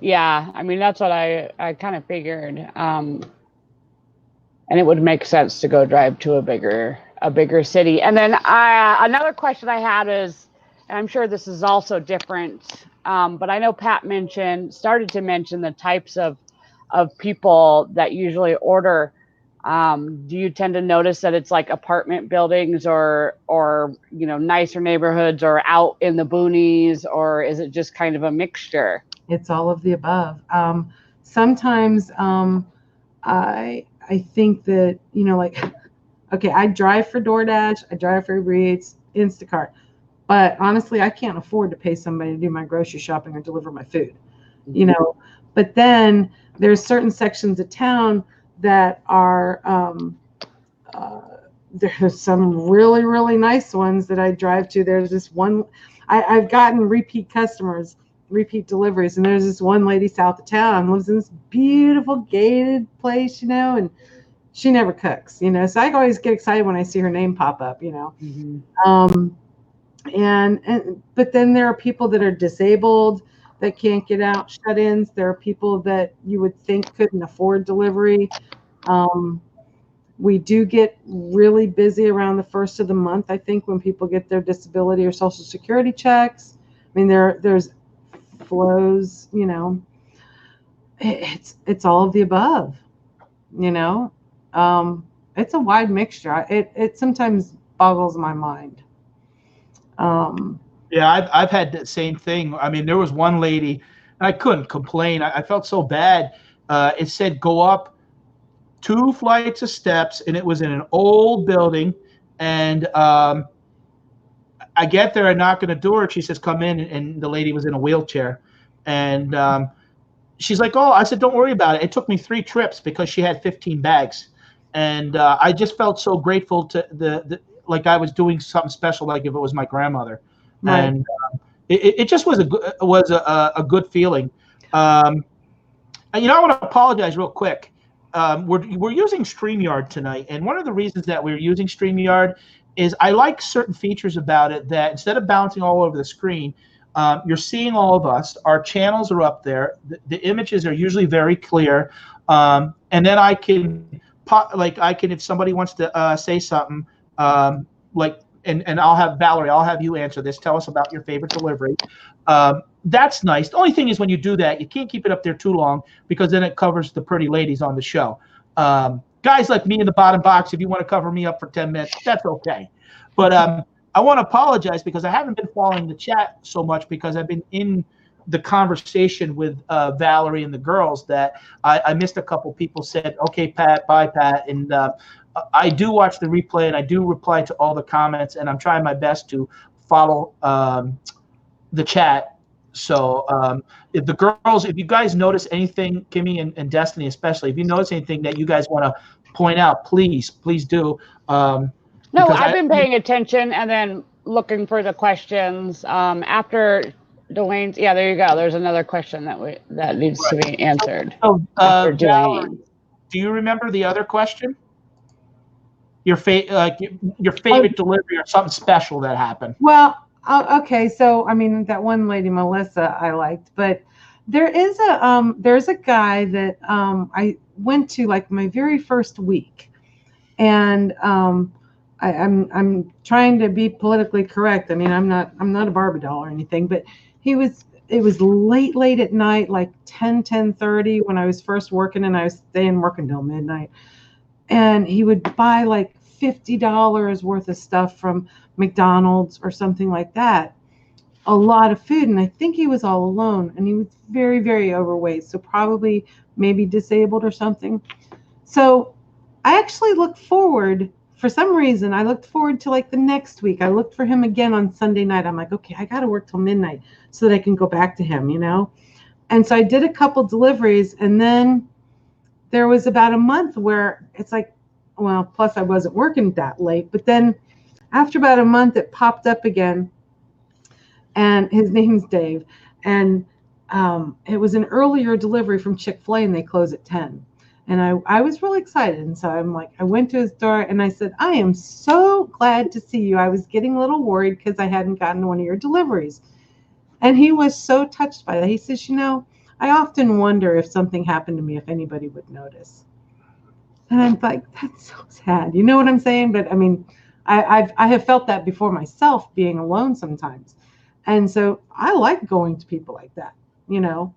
Yeah, I mean, that's what I kind of figured. And it would make sense to go drive to a bigger city. And then another question I had is, and I'm sure this is also different, but I know Pat started to mention the types of people that usually order. Do you tend to notice that it's like apartment buildings or nicer neighborhoods or out in the boonies, or is it just kind of a mixture? It's all of the above. Sometimes I think that, okay, I drive for DoorDash, I drive for Uber Eats, Instacart, but honestly, I can't afford to pay somebody to do my grocery shopping or deliver my food, But then there's certain sections of town that are, there's some really, really nice ones that I drive to. There's this one, I've gotten repeat deliveries, and there's this one lady south of town, lives in this beautiful gated place, and she never cooks, so I always get excited when I see her name pop up, Mm-hmm. But then there are people that are disabled that can't get out, shut-ins. There are people that you would think couldn't afford delivery. We do get really busy around the first of the month, I think, when people get their disability or Social Security checks. I mean, there's flows, it's all of the above, it's a wide mixture. It sometimes boggles my mind. Yeah, I've had that same thing. I mean, there was one lady, and I couldn't complain. I felt so bad. It said go up 2 flights of steps, and it was in an old building. And I get there, I knock on the door. She says, come in, and the lady was in a wheelchair. And she's like, oh, I said, don't worry about it. It took me 3 trips because she had 15 bags. And I just felt so grateful to like I was doing something special, like if it was my grandmother. Right. And it just was a good feeling. And I want to apologize real quick. We're using StreamYard tonight, and one of the reasons that we're using StreamYard is I like certain features about it that instead of bouncing all over the screen, you're seeing all of us. Our channels are up there. The images are usually very clear, and then I can if somebody wants to say something, and I'll have Valerie, I'll have you answer this. Tell us about your favorite delivery. That's nice. The only thing is when you do that, you can't keep it up there too long because then it covers the pretty ladies on the show. Guys like me in the bottom box, if you want to cover me up for 10 minutes, that's okay. But I want to apologize because I haven't been following the chat so much because I've been in the conversation with Valerie and the girls that I missed a couple people said, okay, Pat, bye, Pat. And I do watch the replay and I do reply to all the comments, and I'm trying my best to follow the chat. So if you guys notice anything, Kimmy and Destinie especially, if you notice anything that you guys want to point out, please do. No, I've been paying attention and then looking for the questions after Dwayne's. Yeah, there you go. There's another question that needs to be answered. So, Valerie, do you remember the other question? Your favorite delivery or something special that happened? Well, okay. So, I mean, that one lady, Melissa, I liked, but there's a guy that I went to like my very first week, and I'm trying to be politically correct. I mean, I'm not a Barbie doll or anything, but it was late at night, like 10:30 when I was first working, and I was staying working till midnight. And he would buy like $50 worth of stuff from McDonald's or something like that. A lot of food, and I think he was all alone, and he was very, very overweight, so probably maybe disabled or something. So I actually looked forward, for some reason, I looked forward to like the next week. I looked for him again on Sunday night. I'm like, okay, I got to work till midnight so that I can go back to him, you know? And so I did a couple deliveries, and then there was about a month where it's like, well, plus I wasn't working that late, but then after about a month, it popped up again, and his name's Dave, and it was an earlier delivery from Chick-fil-A, and they close at 10. And I was really excited. And so I'm like, I went to his door and I said, I am so glad to see you. I was getting a little worried because I hadn't gotten one of your deliveries. And he was so touched by that. He says, you know, I often wonder if something happened to me, if anybody would notice. And I'm like, that's so sad. You know what I'm saying? But I mean, I have felt that before myself, being alone sometimes. And so I like going to people like that, you know.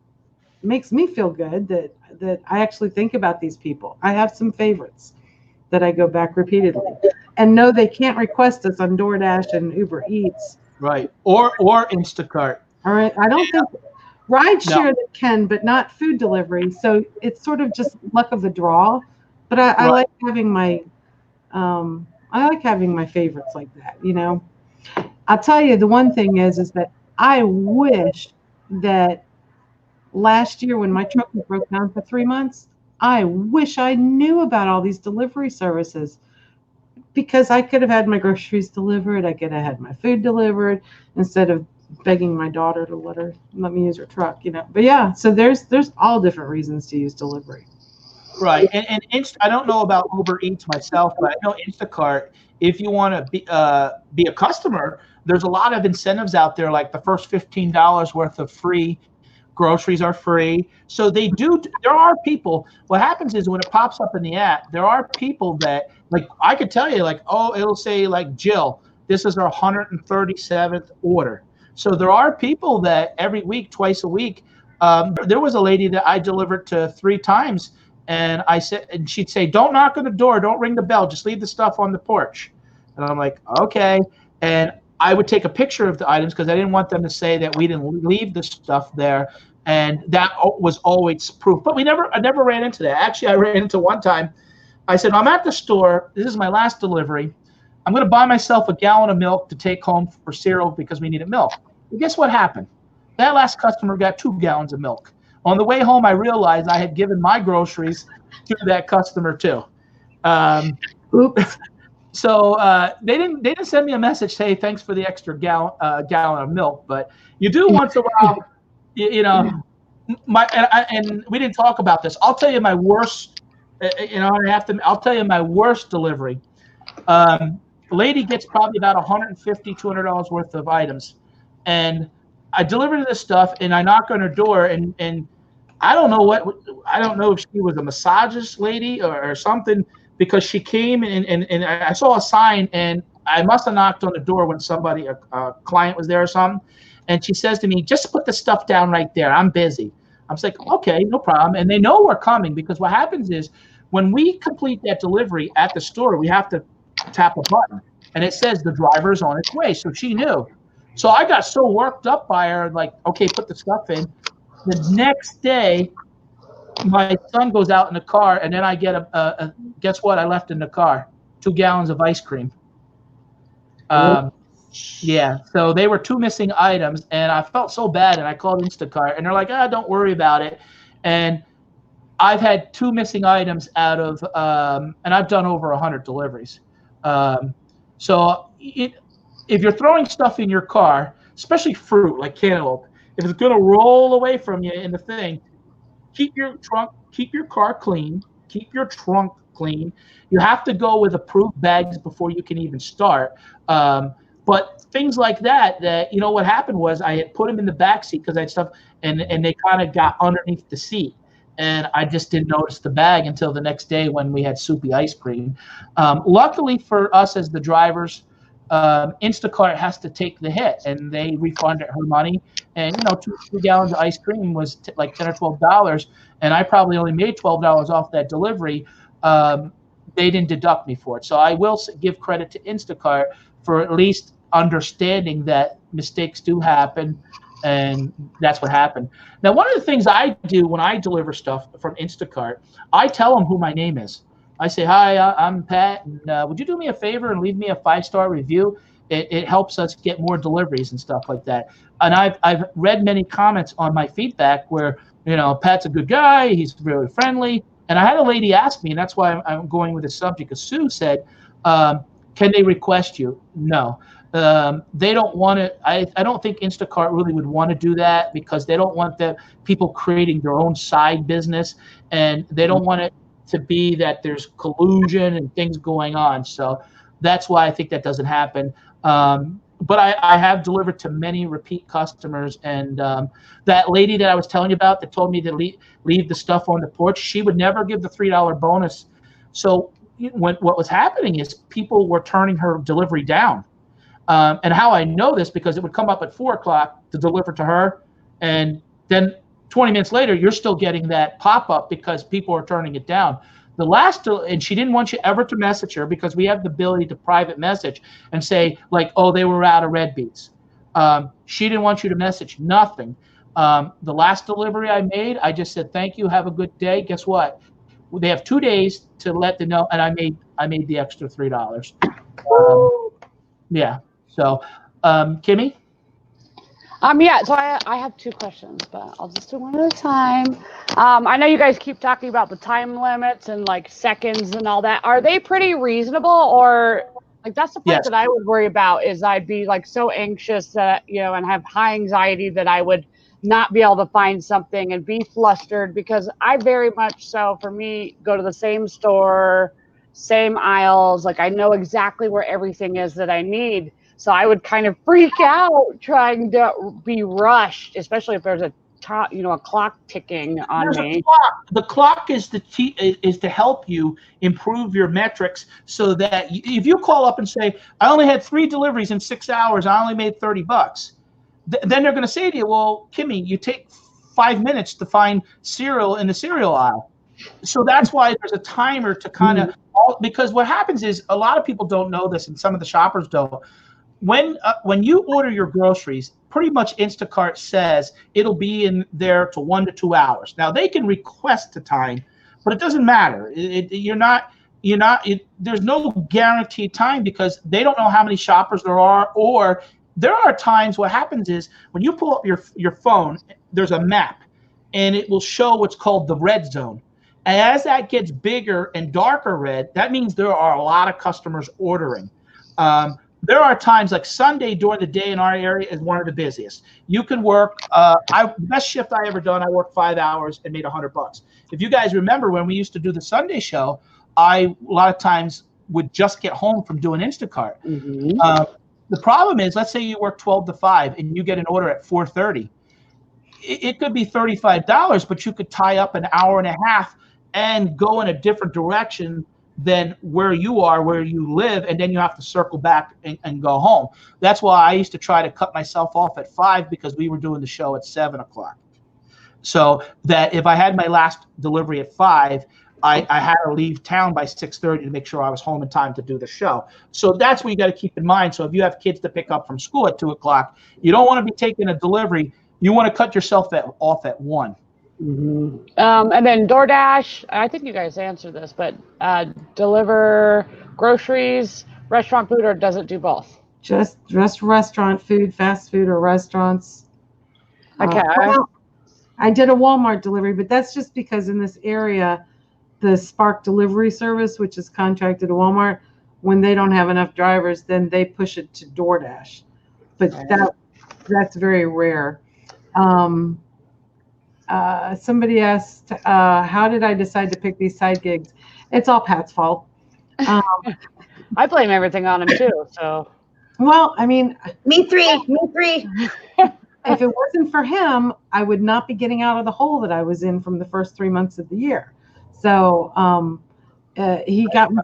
It makes me feel good that I actually think about these people. I have some favorites that I go back repeatedly, and no, they can't request us on DoorDash and Uber Eats. Right. Or Instacart. All right. I don't think rideshare that can, but not food delivery. So it's sort of just luck of the draw. But I like having my favorites like that, you know. I'll tell you, the one thing is that I wish that last year when my truck was broke down for 3 months, I wish I knew about all these delivery services, because I could have had my groceries delivered. I could have had my food delivered instead of begging my daughter to let me use her truck, you know. But yeah, so there's all different reasons to use delivery. Right. And I don't know about Uber Eats myself, but I know Instacart, if you want to be a customer, there's a lot of incentives out there, like the first $15 worth of free groceries are free. So there are people, what happens is when it pops up in the app, there are people that, like, I could tell you, like, oh, it'll say like, Jill, this is our 137th order. So there are people that every week, twice a week, there was a lady that I delivered to 3 times, and she'd say, don't knock on the door, don't ring the bell, just leave the stuff on the porch. And I'm like, okay. And I would take a picture of the items because I didn't want them to say that we didn't leave the stuff there. And that was always proof. But I never ran into that. Actually, I ran into one time. I said, I'm at the store. This is my last delivery. I'm going to buy myself a gallon of milk to take home for cereal because we needed milk. And guess what happened? That last customer got 2 gallons of milk. On the way home, I realized I had given my groceries to that customer too. Oops. So they didn't send me a message say thanks for the extra gallon of milk, but you do once in a while, you know. And we didn't talk about this. I'll tell you my worst. I'll tell you my worst delivery. A lady gets probably about $150, $200 worth of items, and I delivered this stuff, and I knock on her door, and I don't know if she was a massagist lady or something, because she came and I saw a sign, and I must have knocked on the door when a client was there or something. And she says to me, just put the stuff down right there. I'm busy. I'm like, okay, no problem. And they know we're coming, because what happens is when we complete that delivery at the store, we have to tap a button, and it says the driver's on its way. So she knew. So I got so worked up by her, like, okay, put the stuff in. The next day, my son goes out in the car, and then I get guess what I left in the car? 2 gallons of ice cream. Yeah, so they were 2 missing items, and I felt so bad, and I called Instacart, and they're like, don't worry about it. And I've had 2 missing items out of, and I've done over 100 deliveries. So if you're throwing stuff in your car, especially fruit like cantaloupe, if it's going to roll away from you in the thing, keep your car clean, keep your trunk clean. You have to go with approved bags before you can even start. But But things like that, what happened was I had put them in the back seat because I had stuff, and they kind of got underneath the seat. And I just didn't notice the bag until the next day when we had soupy ice cream. Luckily for us as the drivers, Instacart has to take the hit, and they refunded her money. And 2 gallons of ice cream was like $10 or $12, and I probably only made $12 off that delivery. They didn't deduct me for it. So I will give credit to Instacart for at least understanding that mistakes do happen, and that's what happened. Now, one of the things I do when I deliver stuff from Instacart, I tell them who my name is. I say, hi, I'm Pat, and would you do me a favor and leave me a 5-star review? It helps us get more deliveries and stuff like that. And I've read many comments on my feedback where, Pat's a good guy, he's really friendly. And I had a lady ask me, and that's why I'm going with the subject, because Sue said, can they request you? No. They don't want to. I don't think Instacart really would want to do that because they don't want the people creating their own side business, and they don't want it to be that there's collusion and things going on. So that's why I think that doesn't happen. But I have delivered to many repeat customers, and that lady that I was telling you about that told me to leave the stuff on the porch, she would never give the $3 bonus. So what was happening is people were turning her delivery down. And how I know this, because it would come up at 4 o'clock to deliver to her, and then 20 minutes later, you're still getting that pop-up because people are turning it down. And she didn't want you ever to message her because we have the ability to private message and say, like, oh, they were out of red beets. She didn't want you to message nothing. The last delivery I made, I just said, thank you, have a good day. Guess what? They have 2 days to let them know, and I made the extra $3. Yeah. So, Kimmy? Yeah, so I have 2 questions, but I'll just do one at a time. I know you guys keep talking about the time limits and like seconds and all that. Are they pretty reasonable, or like that's the part Yes. that I would worry about is I'd be like so anxious that, and have high anxiety that I would not be able to find something and be flustered, because I very much so, for me, go to the same store, same aisles. Like I know exactly where everything is that I need. So I would kind of freak out trying to be rushed, especially if there's a clock ticking on me. The clock is to help you improve your metrics, so that if you call up and say, I only had 3 deliveries in 6 hours, I only made $30. Then they're going to say to you, well, Kimmy, you take 5 minutes to find cereal in the cereal aisle. So that's why there's a timer to kind of, because what happens is a lot of people don't know this, and some of the shoppers don't. When you order your groceries, pretty much Instacart says it'll be in there to 1 to 2 hours. Now they can request the time, but it doesn't matter. There's no guaranteed time because they don't know how many shoppers there are. Or there are times what happens is when you pull up your phone, there's a map, and it will show what's called the red zone. And as that gets bigger and darker red, that means there are a lot of customers ordering. There are times like Sunday during the day in our area is one of the busiest. You can work. The best shift I ever done, I worked 5 hours and made $100. If you guys remember when we used to do the Sunday show, a lot of times would just get home from doing Instacart. Mm-hmm. The problem is, let's say you work 12 to 5 and you get an order at 4:30. It could be $35, but you could tie up an hour and a half and go in a different direction than where you live, and then you have to circle back and go home. That's why I used to try to cut myself off at 5 because we were doing the show at 7 o'clock. So that if I had my last delivery at 5, I had to leave town by 6:30 to make sure I was home in time to do the show. So that's what you got to keep in mind. So if you have kids to pick up from school at 2 o'clock, you don't want to be taking a delivery. You want to cut yourself off at 1. Mm-hmm. And then DoorDash, I think you guys answered this, but deliver groceries, restaurant food, or does it do both? Just restaurant food, fast food, or restaurants. Okay. I did a Walmart delivery, but that's just because in this area, the Spark delivery service, which is contracted to Walmart, when they don't have enough drivers, then they push it to DoorDash. But that's very rare. Somebody asked, how did I decide to pick these side gigs? It's all Pat's fault. I blame everything on him too. So Well, I mean, Me three. if it wasn't for him, I would not be getting out of the hole that I was in from the first 3 months of the year. So he got me.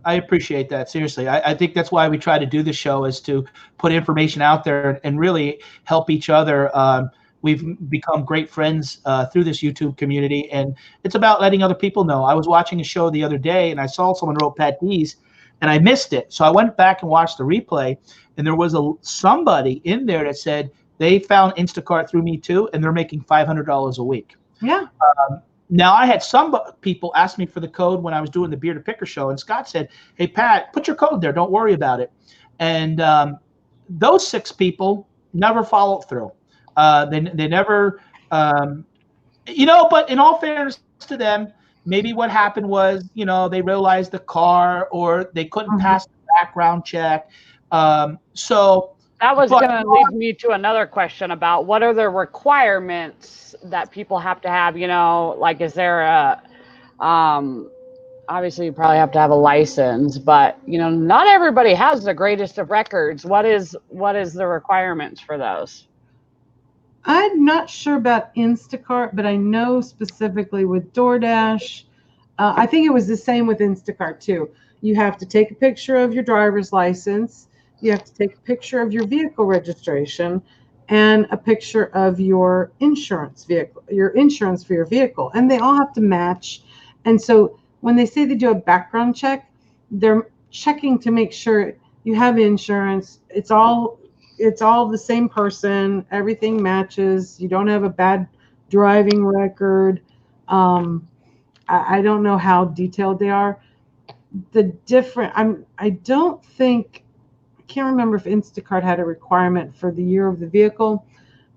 I appreciate that. Seriously. I think that's why we try to do the show, is to put information out there and really help each other. We've become great friends through this YouTube community, and it's about letting other people know. I was watching a show the other day, and I saw someone wrote Patdees, and I missed it. So I went back and watched the replay, and there was somebody in there that said they found Instacart through me too, and they're making $500 a week. Yeah. Now, I had some people ask me for the code when I was doing the Beer to Picker show, and Scott said, "Hey, Pat, put your code there. Don't worry about it." And those 6 people never followed through. They never, but in all fairness to them, maybe what happened was, they realized the car, or they couldn't pass the background check. So that was going to lead me to another question about what are the requirements that people have to have, like, is there obviously you probably have to have a license, but, not everybody has the greatest of records. What is the requirements for those? I'm not sure about Instacart, but I know specifically with DoorDash, I think it was the same with Instacart too. You have to take a picture of your driver's license. You have to take a picture of your vehicle registration and a picture of your insurance for your vehicle. And they all have to match. And so when they say they do a background check, they're checking to make sure you have insurance. It's all the same person. Everything matches. You don't have a bad driving record. I don't know how detailed they are. I can't remember if Instacart had a requirement for the year of the vehicle,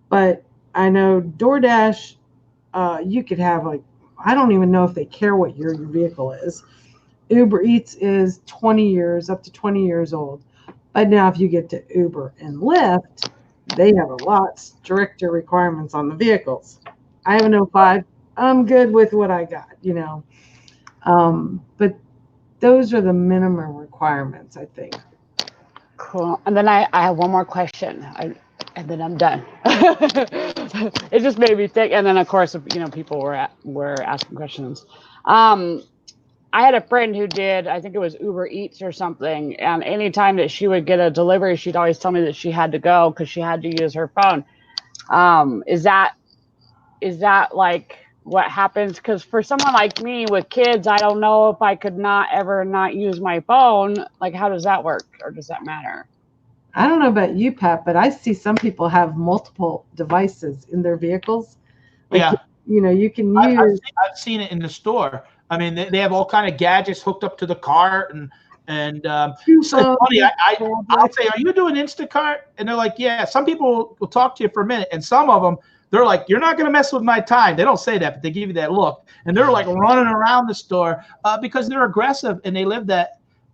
but I know DoorDash, you could have I don't even know if they care what year your vehicle is. Uber Eats is 20 years, up to 20 years old. But now if you get to Uber and Lyft, they have a lot stricter requirements on the vehicles. I have an 05. I'm good with what I got, But those are the minimum requirements, I think. Cool. And then I have one more question, and then I'm done. It just made me think. And then, of course, people were asking questions. I had a friend who did, I think it was Uber Eats or something, and anytime that she would get a delivery, she'd always tell me that she had to go because she had to use her phone. Is that like what happens? Because for someone like me with kids, I don't know if I could not use my phone. Like, how does that work, or does that matter? I don't know about you, Pat, but I see some people have multiple devices in their vehicles. Yeah. You can use. I've seen it in the store. I mean, they have all kind of gadgets hooked up to the car, and so it's funny. I'll say, "Are you doing Instacart?" And they're like, "Yeah." Some people will talk to you for a minute, and some of them, they're like, "You're not going to mess with my time." They don't say that, but they give you that look, and they're like running around the store because they're aggressive and they live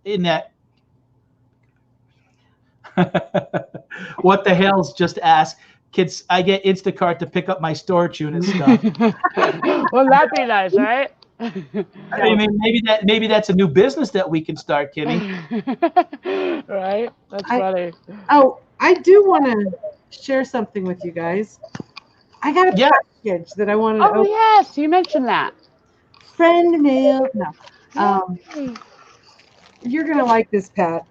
in that. What the hell's just asked? Kids, I get Instacart to pick up my storage unit stuff. Well, that'd be nice, right? I mean, maybe that's a new business that we can start, Kimmy. Right? That's funny. Oh, I do want to share something with you guys. I got a package that I wanted to open. Yes, you mentioned that. Friend mail. No. You're going to like this, Pat.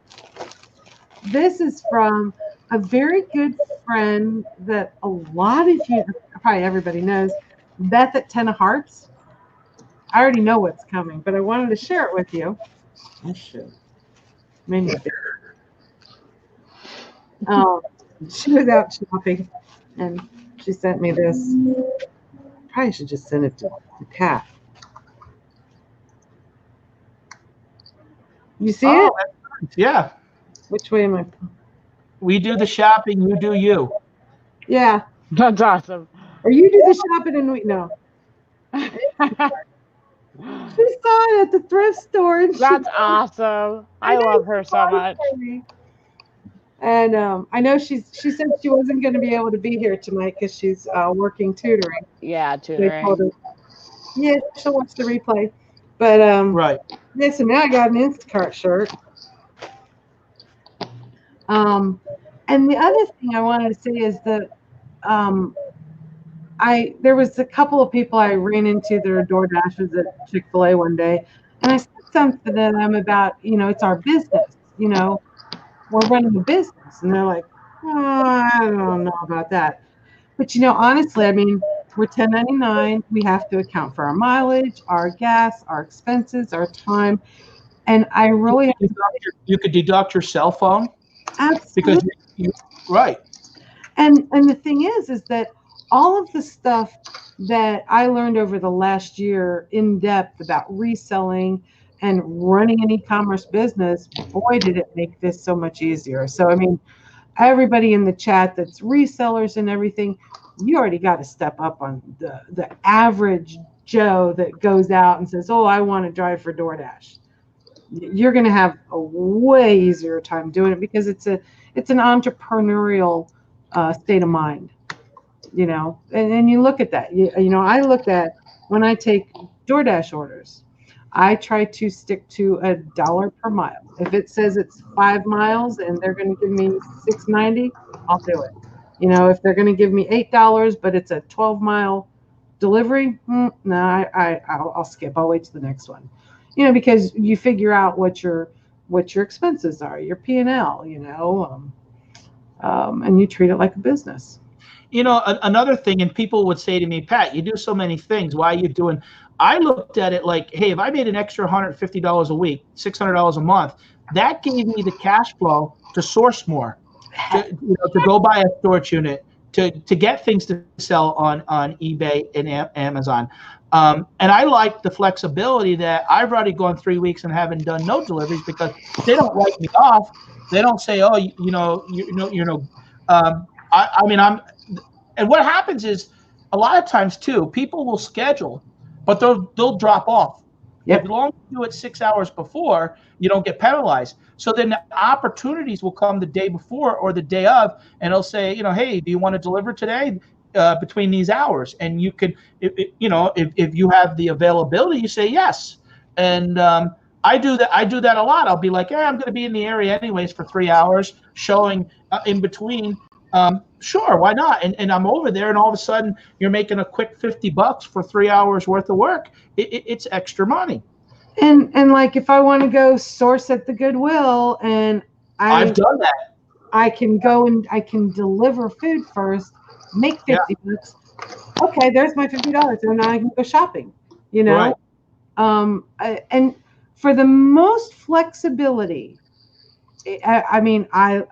This is from a very good friend that a lot of you, probably everybody knows, Beth at 10 of Hearts. I already know what's coming, but I wanted to share it with you. I should. Maybe. She was out shopping, and she sent me this. Probably should just send it to Pat. You see it? Yeah. Which way am I? We do the shopping, you do you. Yeah. That's awesome. Or you do the shopping and we no. She saw it at the thrift store. And that's awesome. I love her so much. And I know she said she wasn't going to be able to be here tonight because she's working tutoring. Yeah, tutoring. Her, yeah, she'll watch the replay. But right. Yeah, so now I got an Instacart shirt. And the other thing I wanted to say is that there was a couple of people I ran into that are door dashers at Chick-fil-A one day, and I said something to them about, it's our business, we're running a business, and they're like, oh, I don't know about that. But honestly, I mean, we're 1099. We have to account for our mileage, our gas, our expenses, our time, and I really you could deduct your cell phone. Absolutely. Because right. And the thing is that all of the stuff that I learned over the last year in depth about reselling and running an e-commerce business, boy, did it make this so much easier. So, I mean, everybody in the chat that's resellers and everything, you already got to step up on the average Joe that goes out and says, oh, I want to drive for DoorDash. You're going to have a way easier time doing it because it's an entrepreneurial state of mind, and you look at that, I look at when I take DoorDash orders, I try to stick to $1 per mile. If it says it's 5 miles and they're going to give me $6.90, I'll do it. If they're going to give me $8, but it's a 12-mile delivery, no, I'll skip. I'll wait to the next one. Because you figure out what your expenses are, your P&L, and you treat it like a business. Another thing, and people would say to me, Pat, you do so many things. Why are you doing? I looked at it like, hey, if I made an extra $150 a week, $600 a month, that gave me the cash flow to source more, to go buy a storage unit, to get things to sell on eBay and Amazon. And I like the flexibility that I've already gone 3 weeks and haven't done no deliveries because they don't write me off. They don't say, oh, and what happens is a lot of times too, people will schedule, but they'll drop off. Yep. As long as you do it 6 hours before, you don't get penalized. So then the opportunities will come the day before or the day of, and they'll say, hey, do you want to deliver today between these hours? And you could, if you have the availability, you say yes. And I do that a lot. I'll be like, I'm going to be in the area anyways for 3 hours, showing in between. Sure, why not? And I'm over there, and all of a sudden you're making a quick $50 for 3 hours worth of work. It's extra money. And like if I want to go source at the Goodwill, and I've done that. I can go and I can deliver food first, make $50. Okay, there's my $50, and now I can go shopping. Right. And for the most flexibility, I mean, I'm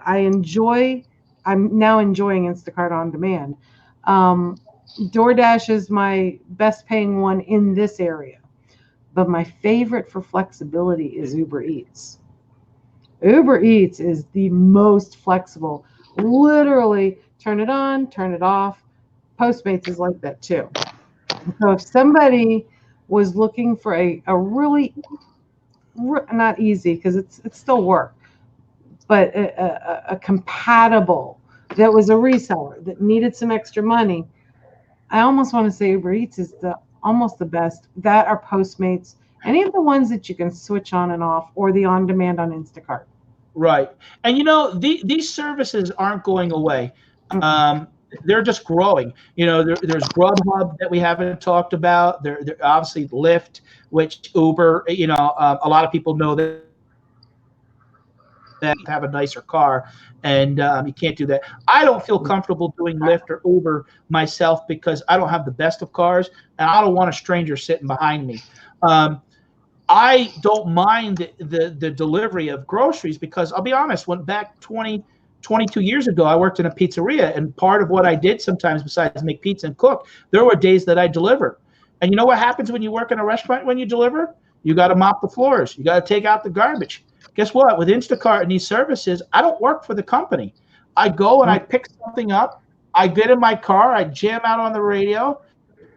now enjoying Instacart on demand. DoorDash is my best paying one in this area. But my favorite for flexibility is Uber Eats. Uber Eats is the most flexible. Literally, turn it on, turn it off. Postmates is like that too. So if somebody was looking for a really, not easy because it's still work, but a compatible that was a reseller that needed some extra money, I almost want to say Uber Eats is almost the best. That are Postmates, any of the ones that you can switch on and off, or the on-demand on Instacart. Right. And these services aren't going away. They're just growing. There's Grubhub that we haven't talked about. There obviously Lyft, which Uber, a lot of people know that have a nicer car, and you can't do that. I don't feel comfortable doing Lyft or Uber myself because I don't have the best of cars, and I don't want a stranger sitting behind me. I don't mind the delivery of groceries because I'll be honest, went back 22 years ago, I worked in a pizzeria, and part of what I did sometimes besides make pizza and cook, there were days that I delivered. And you know what happens when you work in a restaurant when you deliver? You got to mop the floors. You got to take out the garbage. Guess what? With Instacart and these services, I don't work for the company. I go and I pick something up. I get in my car. I jam out on the radio.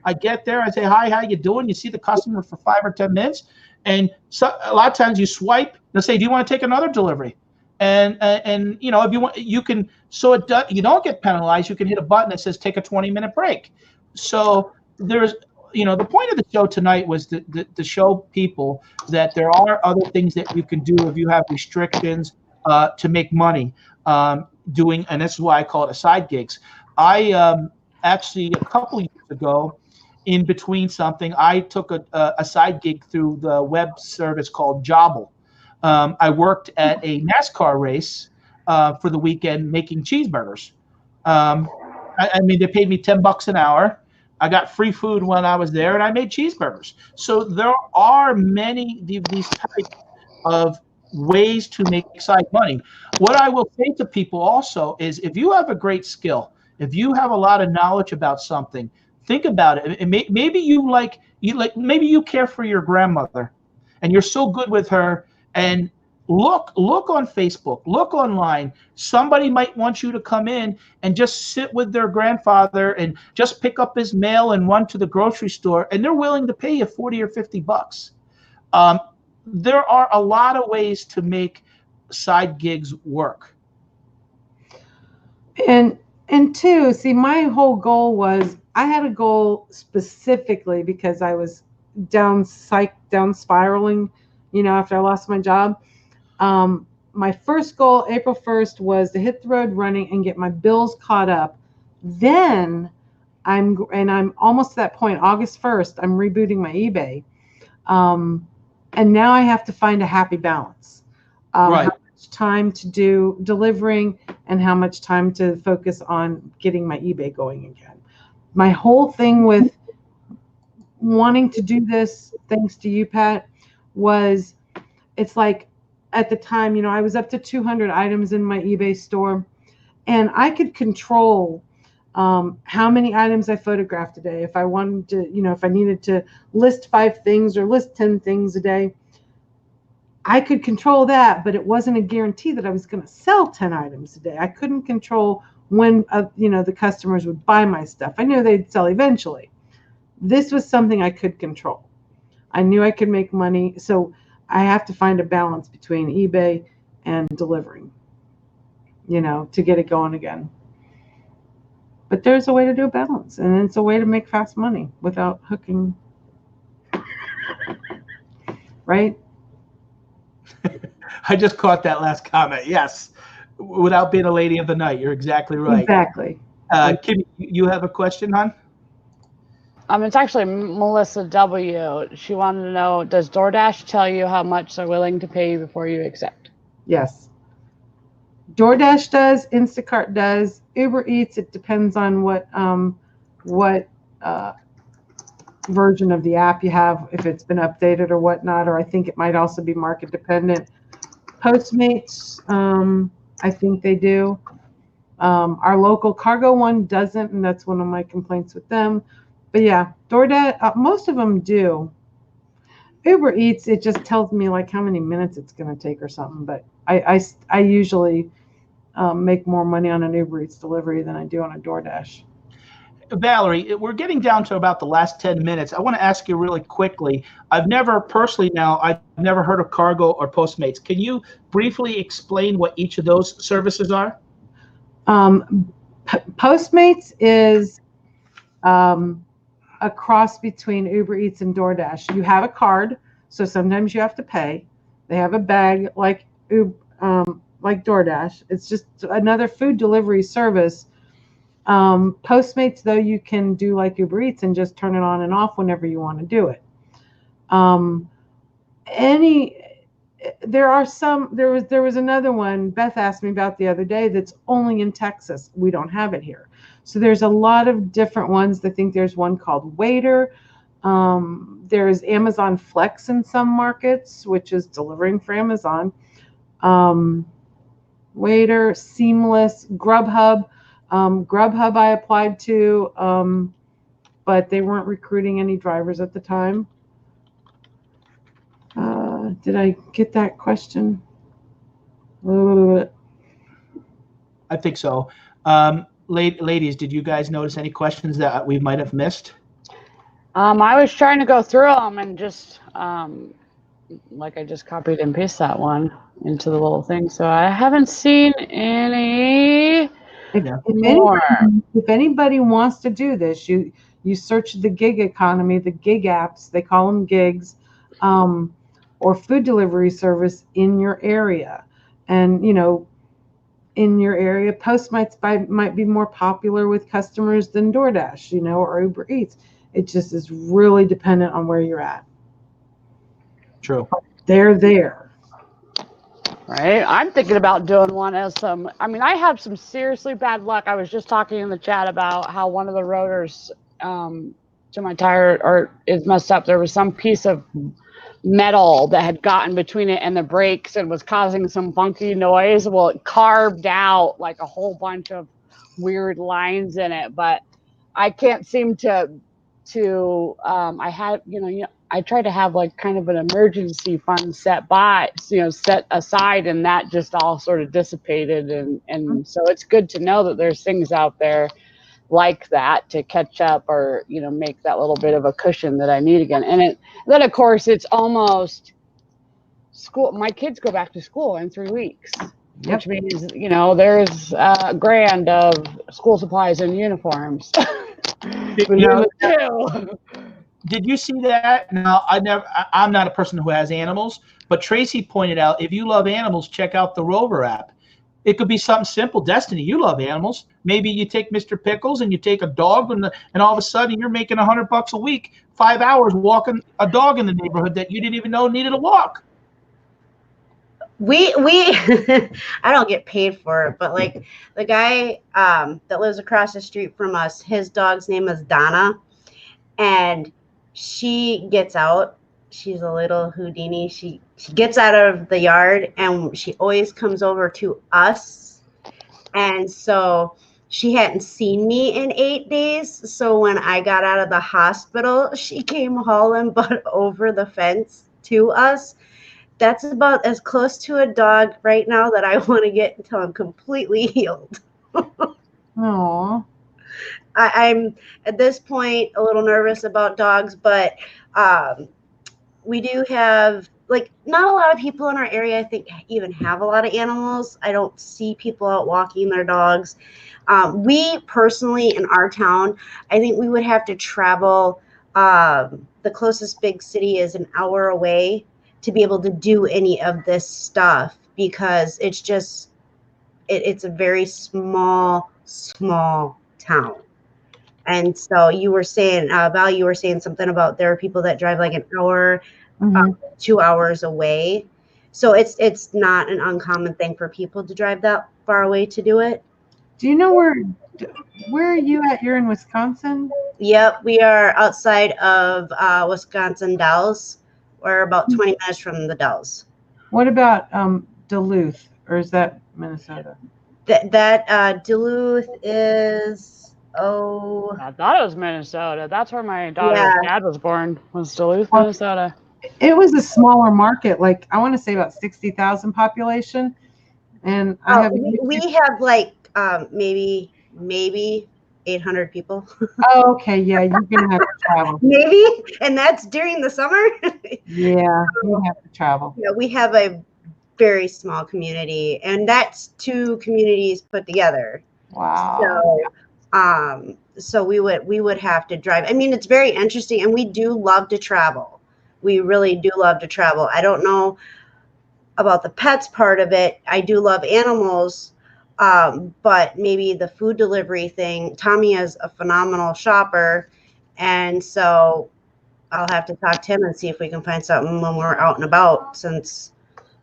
I get there. I say, hi, how you doing? You see the customer for 5 or 10 minutes. And so a lot of times you swipe. They'll say, do you want to take another delivery? And if you want, you can. So you don't get penalized. You can hit a button that says take a 20-minute break. So there's. The point of the show tonight was to show people that there are other things that you can do if you have restrictions to make money. doing, and this is why I call it a side gigs. I actually, a couple years ago, in between something, I took a side gig through the web service called Jobble. I worked at a NASCAR race for the weekend making cheeseburgers. I mean, they paid me $10 an hour. I got free food when I was there, and I made cheeseburgers. So there are many these types of ways to make side money. What I will say to people also is, if you have a great skill, if you have a lot of knowledge about something, think about it. And maybe maybe you care for your grandmother, and you're so good with her. And look on Facebook, look online. Somebody might want you to come in and just sit with their grandfather and just pick up his mail and run to the grocery store, and they're willing to pay you $40 or $50. There are a lot of ways to make side gigs work. And two, see, my whole goal was, I had a goal specifically because I was down spiraling, after I lost my job. My first goal, April 1st, was to hit the road running and get my bills caught up. Then I'm almost to that point. August 1st, I'm rebooting my eBay. And now I have to find a happy balance. Right. How much time to do delivering and how much time to focus on getting my eBay going again. My whole thing with wanting to do this, thanks to you, Pat, was it's like at the time, I was up to 200 items in my eBay store, and I could control how many items I photographed a day. If I wanted to, if I needed to list 5 things or list 10 things a day, I could control that, but it wasn't a guarantee that I was going to sell 10 items a day. I couldn't control when, the customers would buy my stuff. I knew they'd sell eventually. This was something I could control. I knew I could make money. So I have to find a balance between eBay and delivering, to get it going again. But there's a way to do a balance, and it's a way to make fast money without hooking. Right? I just caught that last comment. Yes. Without being a lady of the night. You're exactly right. Exactly. Kim, you have a question, hon? It's actually Melissa W. She wanted to know, does DoorDash tell you how much they're willing to pay you before you accept? Yes. DoorDash does, Instacart does, Uber Eats, it depends on what version of the app you have, if it's been updated or whatnot, or I think it might also be market dependent. Postmates, I think they do. Our local cargo one doesn't, and that's one of my complaints with them. But yeah, DoorDash, most of them do. Uber Eats, it just tells me like how many minutes it's going to take or something. But I usually make more money on an Uber Eats delivery than I do on a DoorDash. Valerie, we're getting down to about the last 10 minutes. I want to ask you really quickly. I've never heard of Cargo or Postmates. Can you briefly explain what each of those services are? Postmates is a cross between Uber Eats and DoorDash. You have a card, so sometimes you have to pay. They have a bag like DoorDash. It's just another food delivery service. Postmates, though, you can do like Uber Eats and just turn it on and off whenever you want to do it. There was another one Beth asked me about the other day that's only in Texas. We don't have it here. So there's a lot of different ones. I think there's one called Waiter. There's Amazon Flex in some markets, which is delivering for Amazon. Waiter, Seamless, Grubhub. Grubhub I applied to, but they weren't recruiting any drivers at the time. Did I get that question? I think so. Ladies, did you guys notice any questions that we might have missed? I was trying to go through them and just I just copied and pasted that one into the little thing. So I haven't seen any more. If anybody wants to do this, you search the gig economy, the gig apps, they call them gigs, or food delivery service in your area. And, in your area. Postmates might be more popular with customers than DoorDash, or Uber Eats. It just is really dependent on where you're at. True. They're there. Right. I'm thinking about doing one as I have some seriously bad luck. I was just talking in the chat about how one of the rotors to my tire is messed up. There was some piece of metal that had gotten between it and the brakes and was causing some funky noise. Well, it carved out like a whole bunch of weird lines in it, but I can't seem to I had I tried to have like kind of an emergency fund set aside, and that just all sort of dissipated, and so it's good to know that there's things out there like that to catch up or make that little bit of a cushion that I need again. And then of course it's almost school. My kids go back to school in 3 weeks. Which means, there's a grand of school supplies and uniforms. Did you see that? Now, I'm not a person who has animals, but Tracy pointed out, if you love animals, check out the Rover app. It could be something simple. Destiny, you love animals. Maybe you take Mr. Pickles and you take a dog, and all of a sudden you're making $100 a week, 5 hours walking a dog in the neighborhood that you didn't even know needed a walk. We I don't get paid for it, but like the guy that lives across the street from us, his dog's name is Donna, and she gets out. She's a little Houdini. She gets out of the yard and she always comes over to us. And so she hadn't seen me in 8 days. So when I got out of the hospital, she came hauling butt over the fence to us. That's about as close to a dog right now that I want to get until I'm completely healed. Aww. I'm at this point a little nervous about dogs, but we do have, not a lot of people in our area, I think, even have a lot of animals. I don't see people out walking their dogs. We personally, in our town, I think we would have to travel. The closest big city is an hour away to be able to do any of this stuff, because it's a very small town. And so you were saying, Val, you were saying something about there are people that drive like an hour, 2 hours away. So it's not an uncommon thing for people to drive that far away to do it. Do you know where are you at? You're in Wisconsin? Yep, we are outside of Wisconsin Dells. We're about 20 minutes from the Dells. What about Duluth, or is that Minnesota? That Duluth is, I thought it was Minnesota. That's where my daughter's dad was born, was Duluth, Minnesota. It was a smaller market, like I want to say about 60,000 population. And we have like maybe 800 people. Oh, okay. Yeah, you're going to have to travel. Maybe. And that's during the summer. Yeah, you have to travel. Yeah, we have a very small community, and that's 2 communities put together. Wow. So we would have to drive. I mean, it's very interesting, and we do love to travel. We really do love to travel. I don't know about the pets part of it. I do love animals. But maybe the food delivery thing, Tommy is a phenomenal shopper. And so I'll have to talk to him and see if we can find something when we're out and about, since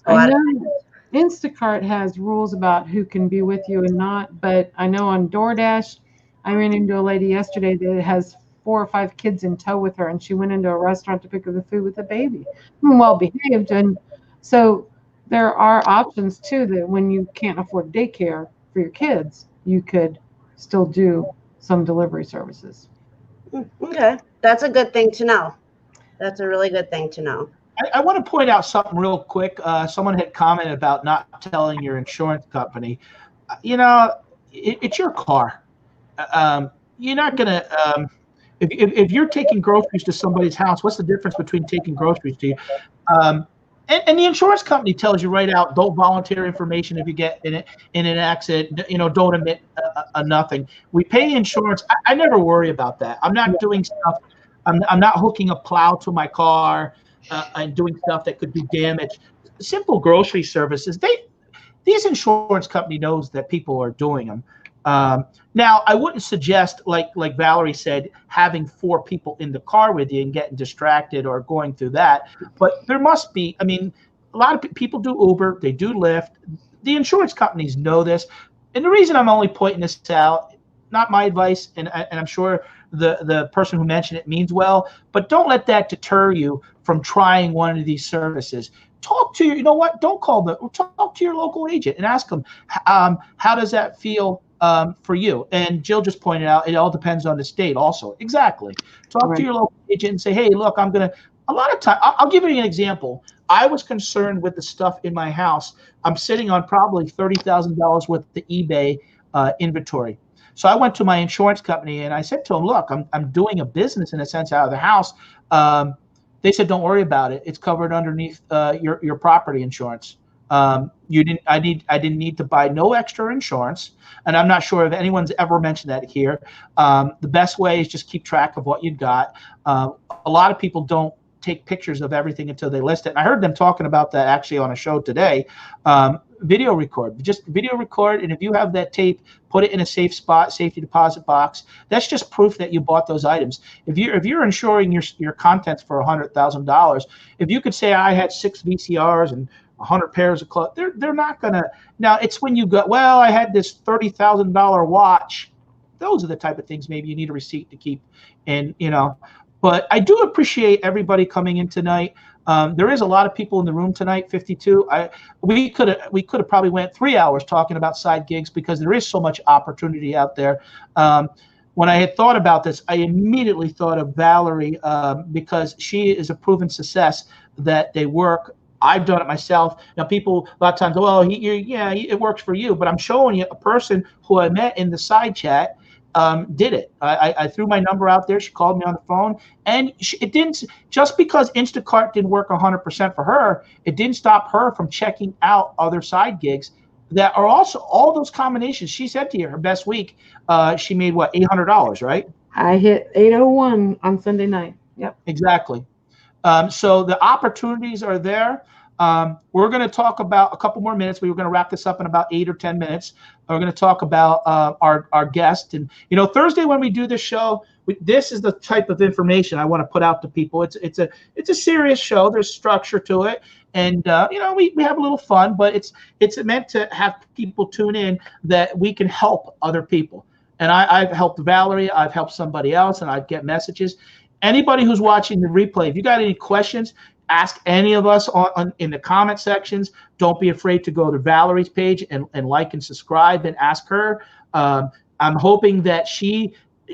I know Instacart has rules about who can be with you and not. But I know on DoorDash, I ran into a lady yesterday that has 4 or 5 kids in tow with her, and she went into a restaurant to pick up the food with a baby. Well behaved. And so there are options too, that when you can't afford daycare for your kids, you could still do some delivery services. Okay. That's a good thing to know. That's a really good thing to know. I want to point out something real quick. Someone had commented about not telling your insurance company. It's your car. You're not going to, if you're taking groceries to somebody's house, what's the difference between taking groceries to you? And the insurance company tells you right out, don't volunteer information if you get in an accident. Don't admit nothing. We pay insurance. I never worry about that. I'm not doing stuff. I'm not hooking a plow to my car and doing stuff that could do damage. Simple grocery services. these insurance company knows that people are doing them. Now, I wouldn't suggest, like Valerie said, having 4 people in the car with you and getting distracted or going through that. But there must be, I mean, a lot of people do Uber, they do Lyft. The insurance companies know this. And the reason I'm only pointing this out, not my advice, and I'm sure the person who mentioned it means well, but don't let that deter you from trying one of these services. Talk to you know what? Don't call them. Talk to your local agent and ask them, how does that feel for you? And Jill just pointed out, it all depends on the state also. Exactly. Talk to your local agent and say, hey, look, a lot of time, I'll give you an example. I was concerned with the stuff in my house. I'm sitting on probably $30,000 worth of eBay inventory. So I went to my insurance company and I said to them, look, I'm doing a business in a sense out of the house. They said, don't worry about it. It's covered underneath your property insurance. I didn't need to buy no extra insurance. And I'm not sure if anyone's ever mentioned that here. The best way is just keep track of what you've got. A lot of people don't take pictures of everything until they list it. And I heard them talking about that actually on a show today. Video record, just video record. And if you have that tape, put it in a safe spot, safety deposit box. That's just proof that you bought those items. If you're insuring your contents for $100,000, if you could say I had 6 VCRs and 100 pairs of clothes, they're not gonna. Now it's when you go, well, I had this $30,000 watch. Those are the type of things maybe you need a receipt to keep. And but I do appreciate everybody coming in tonight. There is a lot of people in the room tonight, 52. We could have probably went 3 hours talking about side gigs because there is so much opportunity out there. When I had thought about this, I immediately thought of Valerie because she is a proven success that they work. I've done it myself. Now, people a lot of times go, "Oh, it works for you," but I'm showing you a person who I met in the side chat. Did it. I threw my number out there. She called me on the phone, and it didn't. Just because Instacart didn't work 100% for her, it didn't stop her from checking out other side gigs that are also all those combinations. She said to you her best week, she made what, $800, right? I hit 801 on Sunday night. Yep. Exactly. So the opportunities are there. We're going to talk about a couple more minutes. We were going to wrap this up in about 8 or 10 minutes. We're going to talk about our guest. And, Thursday when we do this show, this is the type of information I want to put out to people. It's a serious show. There's structure to it. And, we have a little fun, but it's meant to have people tune in that we can help other people. And I've helped Valerie. I've helped somebody else, and I get messages. Anybody who's watching the replay, if you got any questions, ask any of us in the comment sections. Don't be afraid to go to Valerie's page and like and subscribe and ask her. I'm hoping that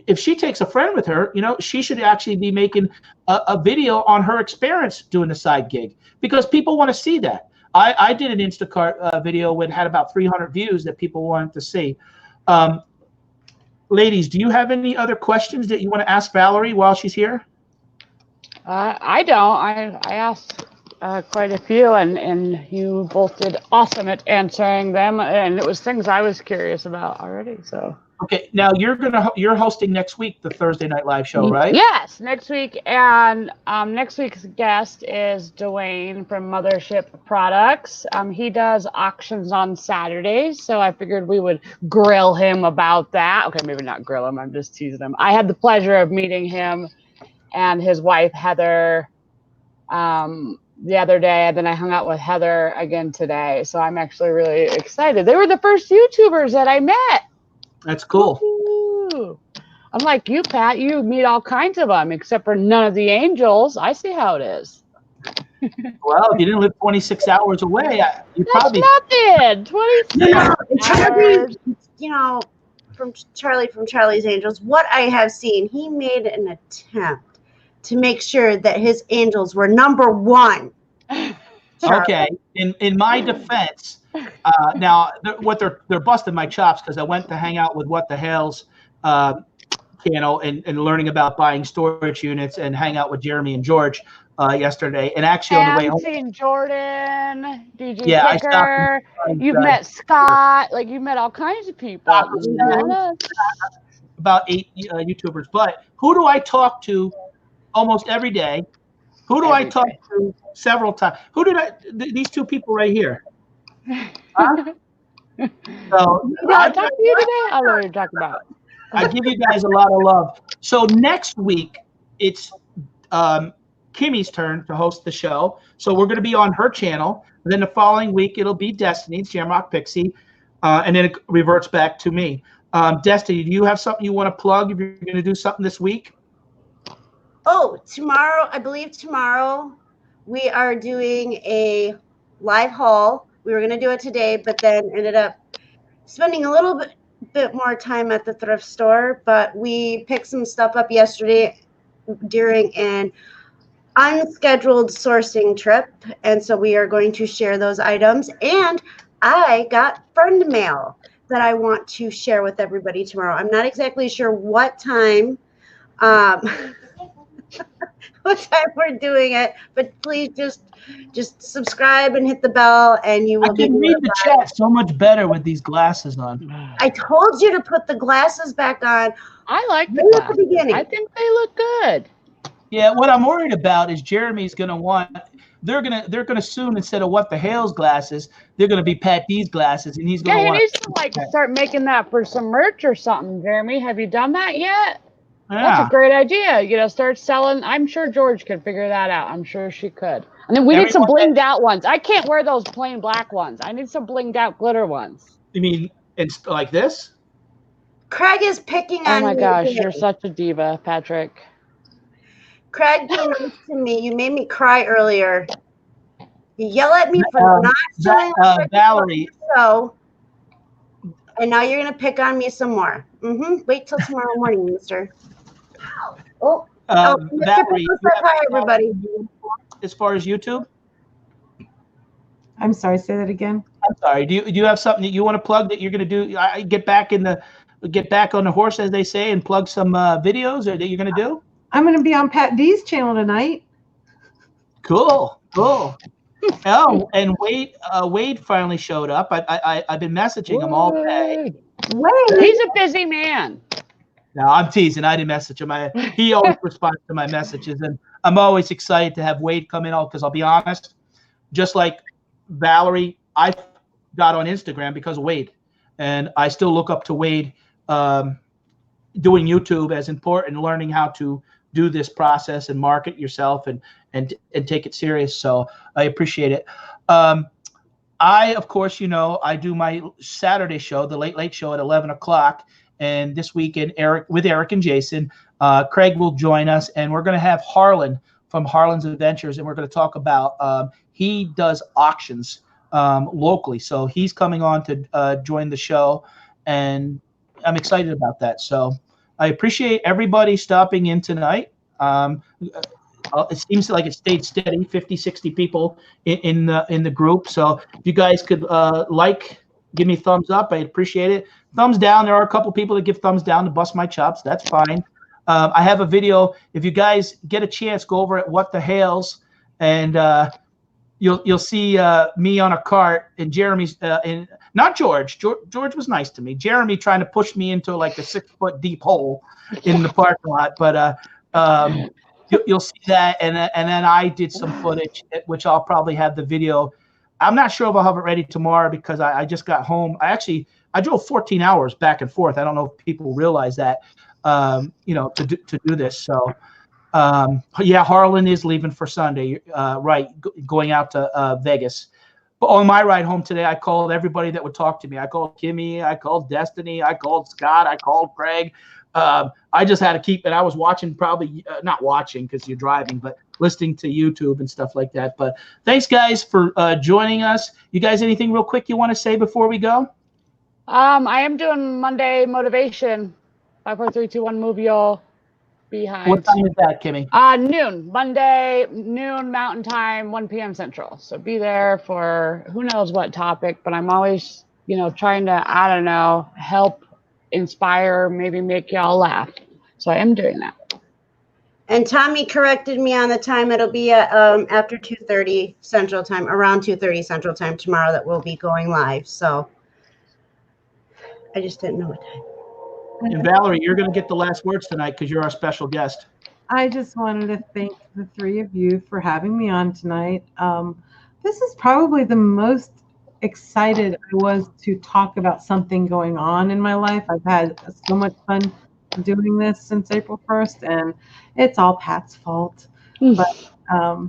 if she takes a friend with her, she should actually be making a video on her experience doing the side gig because people want to see that. I did an Instacart video that had about 300 views that people wanted to see. Ladies, do you have any other questions that you want to ask Valerie while she's here? I don't. I asked quite a few, and you both did awesome at answering them. And it was things I was curious about already. So okay, now you're hosting next week the Thursday Night Live show, right? Yes, next week, and next week's guest is Dwayne from Mothership Products. He does auctions on Saturdays, so I figured we would grill him about that. Okay, maybe not grill him. I'm just teasing him. I had the pleasure of meeting him and his wife Heather the other day, and then I hung out with Heather again today. So I'm actually really excited. They were the first YouTubers that I met. That's cool. Woo-hoo. Unlike you, Pat, you meet all kinds of them, except for none of the angels. I see how it is. Well, if you didn't live 26 hours away, That's nothing. 26 hours. From Charlie's Angels, what I have seen, he made an attempt to make sure that his angels were number one. Okay, in my defense, now they're busting my chops because I went to hang out with What the Hell's channel and learning about buying storage units and hang out with Jeremy and George yesterday. And actually on the way home, seen Jordan, DJ yeah, Picker, you've met Scott, like you've met all kinds of people. About 8 YouTubers. But who do I talk to almost every day? Who do I talk to several times? These two people right here? Huh? So Did I talk to you today? I don't know what you're talking about. I give you guys a lot of love. So next week, it's Kimmy's turn to host the show. So we're going to be on her channel. And then the following week, it'll be Destinie, Shamrock, Pixie. And then it reverts back to me. Destinie, do you have something you want to plug if you're going to do something this week? Oh, tomorrow, I believe tomorrow, we are doing a live haul. We were going to do it today, but then ended up spending a little bit more time at the thrift store. But we picked some stuff up yesterday during an unscheduled sourcing trip. And so we are going to share those items. And I got friend mail that I want to share with everybody tomorrow. I'm not exactly sure what time. What time we're doing it, but please just subscribe and hit the bell, and you will. I can read the chat so much better with these glasses on. I told you to put the glasses back on. I like the Right at the glasses. beginning. I think they look good. Yeah, what I'm worried about is Jeremy's going to want. They're gonna soon, instead of What the Hell's glasses, they're gonna be Patdees glasses, and he's gonna Yeah, he want. needs to like start making that for some merch or something. Jeremy, have you done that yet? That's Yeah. a great idea. You know, start selling. I'm sure George could figure that out. I'm sure she could. And then we need some blinged out ones. I can't wear those plain black ones. I need some blinged out glitter ones. You mean it's like this? Craig is picking on me. Oh my gosh, today. you're such a diva, Patrick. Craig, be nice to me. You made me cry earlier. You yell at me for not doing Valerie. So, and now you're gonna pick on me some more. Wait till tomorrow morning, Mister. Oh, Mr. Valerie, Pickles, hi everybody. as far as YouTube? I'm sorry, say that again. I'm sorry. Do you have something that you want to plug that you're going to do? Get back on the horse, as they say, and plug some videos, or that you're going to do? I'm going to be on Patdees' channel tonight. Cool. Oh, and Wade finally showed up. I've been messaging him all day. Wait. He's a busy man. No, I'm teasing. I didn't message him. He always responds to my messages, and I'm always excited to have Wade come in. Because I'll be honest, just like Valerie, I got on Instagram because of Wade, and I still look up to Wade doing YouTube as important, learning how to do this process and market yourself and take it serious. So I appreciate it. I, of course, I do my Saturday show, the Late Show at 11 o'clock. And this weekend, with Eric and Jason, Craig will join us, and we're going to have Harlan from Harlan's Adventures, and we're going to talk about he does auctions locally. So he's coming on to join the show, and I'm excited about that. So I appreciate everybody stopping in tonight. It seems like it stayed steady, 50, 60 people in the group. So if you guys could give me a thumbs up, I'd appreciate it. Thumbs down. There are a couple people that give thumbs down to bust my chops. That's fine. I have a video. If you guys get a chance, go over at What the Hales, and you'll see me on a cart, and Jeremy's not George. George was nice to me. Jeremy trying to push me into like a 6-foot deep hole in the parking lot. But you'll see that, and then I did some footage, which I'll probably have the video. I'm not sure if I'll have it ready tomorrow because I just got home. I drove 14 hours back and forth. I don't know if people realize that, to do this. So, yeah, Harlan is leaving for Sunday, right, going out to Vegas. But on my ride home today, I called everybody that would talk to me. I called Kimmy. I called Destinie. I called Scott. I called Craig. I just had to keep it. I was watching, probably not watching because you're driving, but listening to YouTube and stuff like that. But thanks, guys, for joining us. You guys, anything real quick you want to say before we go? I am doing Monday motivation. 5, 4, 3, 2, 1. Move your behind. What time is that, Kimmy? Noon. Monday, noon Mountain Time, 1 p.m. Central. So be there for who knows what topic. But I'm always, trying to, help, inspire, maybe make y'all laugh. So I am doing that. And Tommy corrected me on the time. It'll be at after 2:30 Central Time, around 2:30 Central Time tomorrow that we'll be going live. So I just didn't know what time. And Valerie, you're going to get the last words tonight because you're our special guest. I just wanted to thank the three of you for having me on tonight. This is probably the most excited I was to talk about something going on in my life. I've had so much fun doing this since April 1st, and it's all Pat's fault. But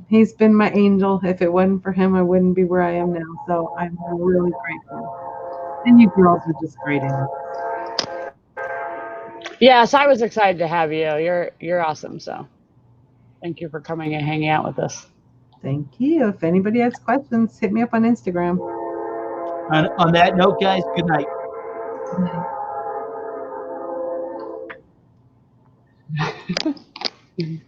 he's been my angel. If it wasn't for him, I wouldn't be where I am now. So I'm really grateful. And you girls are just great. Yes, I was excited to have you. You're awesome. So thank you for coming and hanging out with us. Thank you. If anybody has questions, hit me up on Instagram. On that note, guys, good night. Good night.